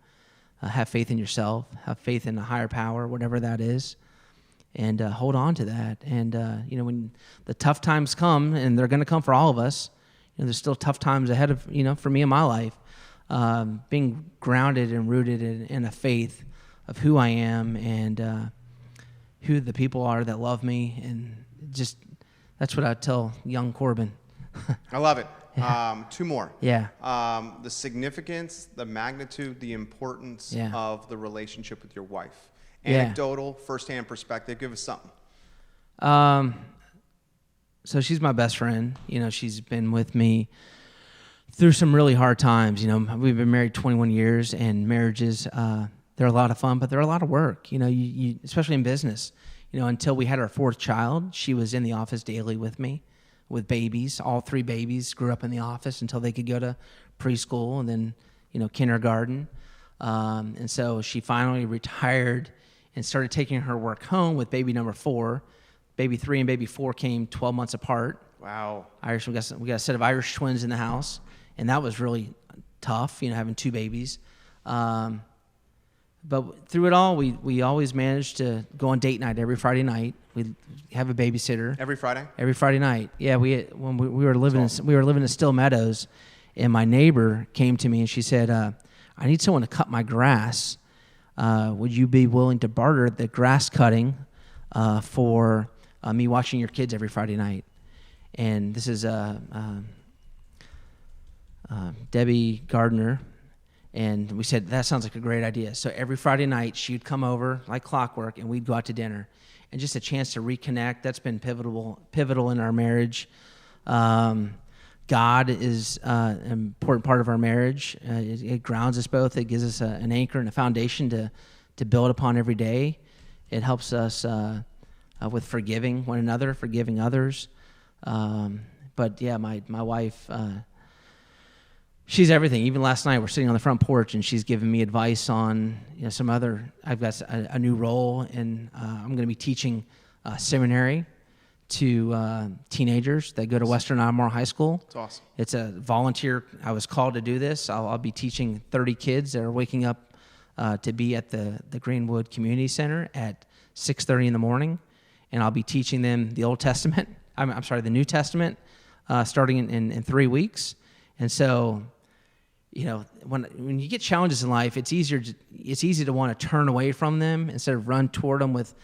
have faith in yourself, have faith in a higher power, whatever that is, and hold on to that. And when the tough times come, and they're going to come for all of us, there's still tough times ahead of for me in my life. Being grounded and rooted in a faith of who I am and who the people are that love me, and just that's what I tell young Corbin. I love it. Yeah. Two more. Yeah. The significance, the magnitude, the importance of the relationship with your wife. Anecdotal, firsthand perspective. Give us something. So she's my best friend. She's been with me through some really hard times. We've been married 21 years, and marriages, they're a lot of fun, but they're a lot of work. You especially in business. Until we had our fourth child, she was in the office daily with me, with babies. All three babies grew up in the office until they could go to preschool and then, kindergarten. And so she finally retired and started taking her work home with baby number 4. Baby 3 and baby 4 came 12 months apart. Wow. We got a set of Irish twins in the house, and that was really tough, having 2 babies. But through it all, we always managed to go on date night every Friday night. We'd have a babysitter. Every Friday? Every Friday night. Yeah, when we were living in Still Meadows, and my neighbor came to me and she said, "I need someone to cut my grass. Would you be willing to barter the grass cutting for me watching your kids every Friday night?" And this is Debbie Gardner. And we said, that sounds like a great idea. So every Friday night, she'd come over like clockwork, and we'd go out to dinner. And just a chance to reconnect. That's been pivotal in our marriage. God is an important part of our marriage. It grounds us both. It gives us an anchor and a foundation to build upon every day. It helps us with forgiving one another, forgiving others. But yeah, my wife... she's everything. Even last night, we're sitting on the front porch, and she's giving me advice on some other. I've got a new role, and I'm going to be teaching seminary to teenagers that go to Western Albemarle High School. That's awesome. It's a volunteer. I was called to do this. I'll be teaching 30 kids that are waking up to be at the Greenwood Community Center at 6:30 in the morning, and I'll be teaching them the Old Testament. I'm sorry, the New Testament, starting in 3 weeks. And so, when you get challenges in life, it's easy to want to turn away from them instead of run toward them with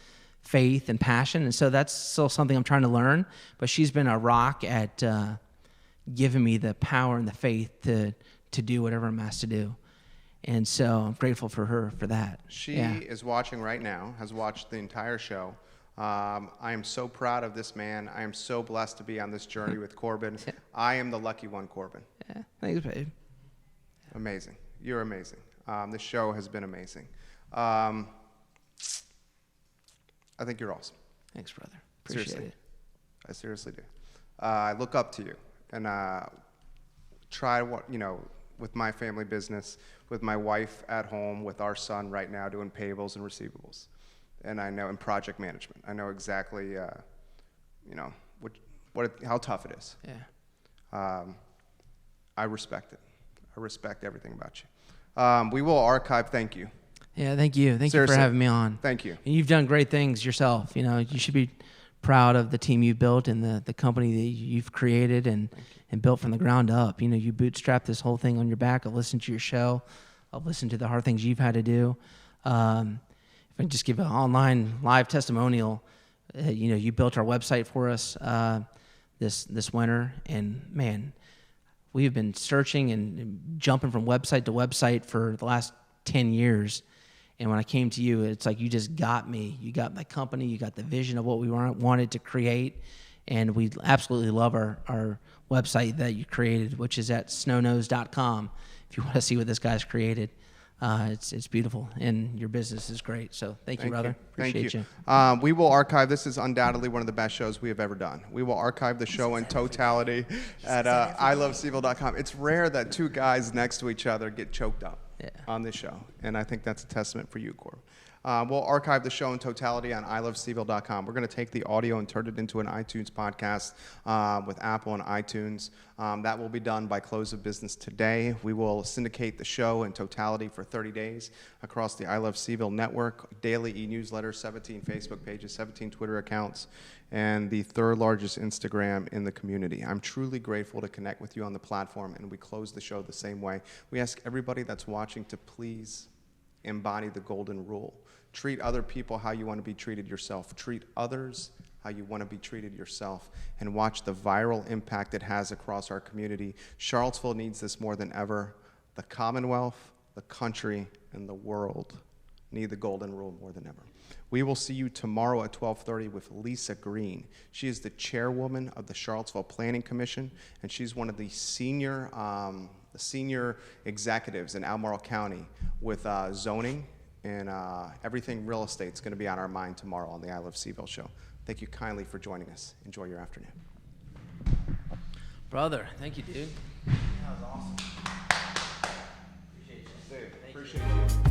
faith and passion. And so that's still something I'm trying to learn. But she's been a rock at giving me the power and the faith to do whatever I'm asked to do. And so I'm grateful for her for that. She is watching right now, has watched the entire show. I am so proud of this man. I am so blessed to be on this journey with Corbin. I am the lucky one, Corbin. Yeah, thanks, babe. Amazing. You're amazing. This show has been amazing. I think you're awesome. Thanks, brother. Appreciate it. I seriously do. I look up to you, and try with my family business, with my wife at home, with our son right now doing payables and receivables. And I know in project management, I know exactly, how tough it is. Yeah. I respect it. I respect everything about you. We will archive. Thank you. Yeah, thank you. Thank Seriously. you for having me on. Thank you. And you've done great things yourself. You should be proud of the team you built and the company that you've created and built from the ground up. You bootstrapped this whole thing on your back. I've listened to your show. I've listened to the hard things you've had to do. If I can just give an online live testimonial, you built our website for us this winter, and man, we've been searching and jumping from website to website for the last 10 years. And when I came to you, it's like you just got me. You got my company. You got the vision of what we wanted to create, And we absolutely love our website that you created, which is at snownose.com. If you want to see what this guy's created, it's beautiful, and your business is great. So thank you, brother. Appreciate you. We will archive. This is undoubtedly one of the best shows we have ever done. We will archive the show in totality at ilovecville.com. It's rare that two guys next to each other get choked up on this show, and I think that's a testament for you, Corbin. We'll archive the show in totality on ilovecville.com. We're going to take the audio and turn it into an iTunes podcast with Apple and iTunes. That will be done by close of business today. We will syndicate the show in totality for 30 days across the I Love CVille network, daily e-newsletter, 17 Facebook pages, 17 Twitter accounts, and the third largest Instagram in the community. I'm truly grateful to connect with you on the platform, and we close the show the same way. We ask everybody that's watching to please embody the golden rule. Treat other people how you want to be treated yourself. Treat others how you want to be treated yourself, and watch the viral impact it has across our community. Charlottesville needs this more than ever. The Commonwealth, the country, and the world need the golden rule more than ever. We will see you tomorrow at 12:30 with Lisa Green. She is the chairwoman of the Charlottesville Planning Commission, and she's one of the senior executives in Albemarle County with zoning and everything real estate is going to be on our mind tomorrow on the I Love CVille show. Thank you kindly for joining us. Enjoy your afternoon. Brother, thank you, dude. That was awesome. Appreciate you. Appreciate you.